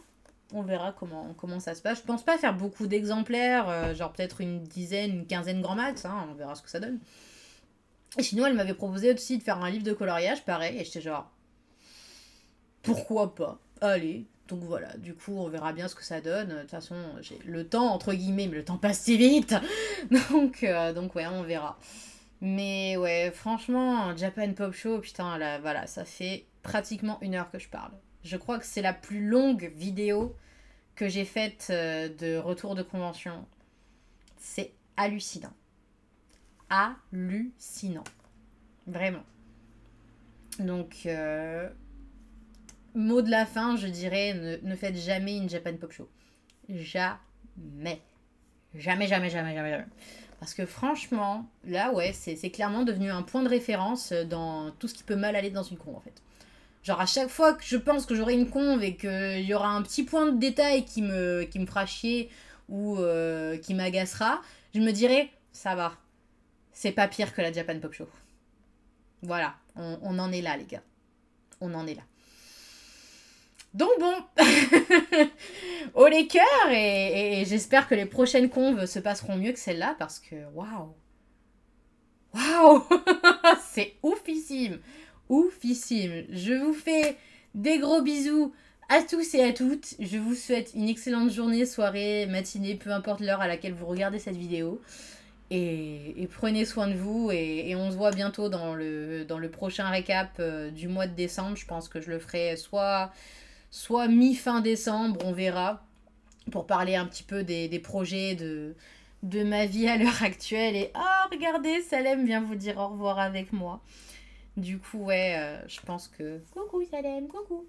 On verra comment ça se passe. Je pense pas faire beaucoup d'exemplaires, genre peut-être une dizaine, une quinzaine grand max, hein, on verra ce que ça donne. Et sinon, elle m'avait proposé aussi de faire un livre de coloriage, pareil, et j'étais genre, pourquoi pas? Allez, Donc voilà, du coup, on verra bien ce que ça donne. De toute façon, j'ai le temps, entre guillemets, mais le temps passe si vite. Donc ouais, on verra. Mais ouais, franchement, Japan Pop Show, putain, là, voilà, ça fait pratiquement 1 heure que je parle. Je crois que c'est la plus longue vidéo que j'ai faite de retour de convention. C'est hallucinant. Hallucinant. Vraiment. Donc, mot de la fin, je dirais, ne faites jamais une Japan Pop Show. Jamais. Jamais, jamais, jamais, jamais, jamais. Parce que franchement, là, ouais, c'est clairement devenu un point de référence dans tout ce qui peut mal aller dans une con, en fait. Genre, à chaque fois que je pense que j'aurai une conve et qu'il y aura un petit point de détail qui me fera chier ou qui m'agacera, je me dirai, ça va. C'est pas pire que la Japan Pop Show. Voilà, on en est là, les gars. On en est là. Donc bon, au les cœurs et j'espère que les prochaines conves se passeront mieux que celle-là parce que waouh, waouh, c'est oufissime, oufissime. Je vous fais des gros bisous à tous et à toutes. Je vous souhaite une excellente journée, soirée, matinée, peu importe l'heure à laquelle vous regardez cette vidéo. Et prenez soin de vous et on se voit bientôt dans le prochain récap du mois de décembre. Je pense que je le ferai soit mi-fin décembre, on verra, pour parler un petit peu des projets de ma vie à l'heure actuelle. Et regardez, Salem vient vous dire au revoir avec moi. Du coup, ouais, je pense que... Coucou Salem, coucou.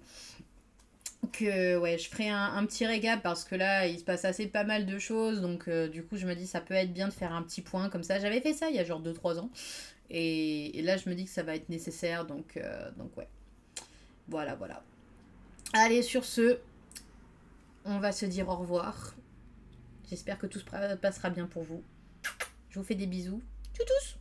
Que ouais, je ferai un petit récap parce que là, il se passe assez pas mal de choses. Donc, du coup, je me dis, ça peut être bien de faire un petit point comme ça. J'avais fait ça il y a genre 2-3 ans. Et là, je me dis que ça va être nécessaire. Donc ouais. Voilà, voilà. Allez, sur ce, on va se dire au revoir. J'espère que tout se passera bien pour vous. Je vous fais des bisous. Tchou tous.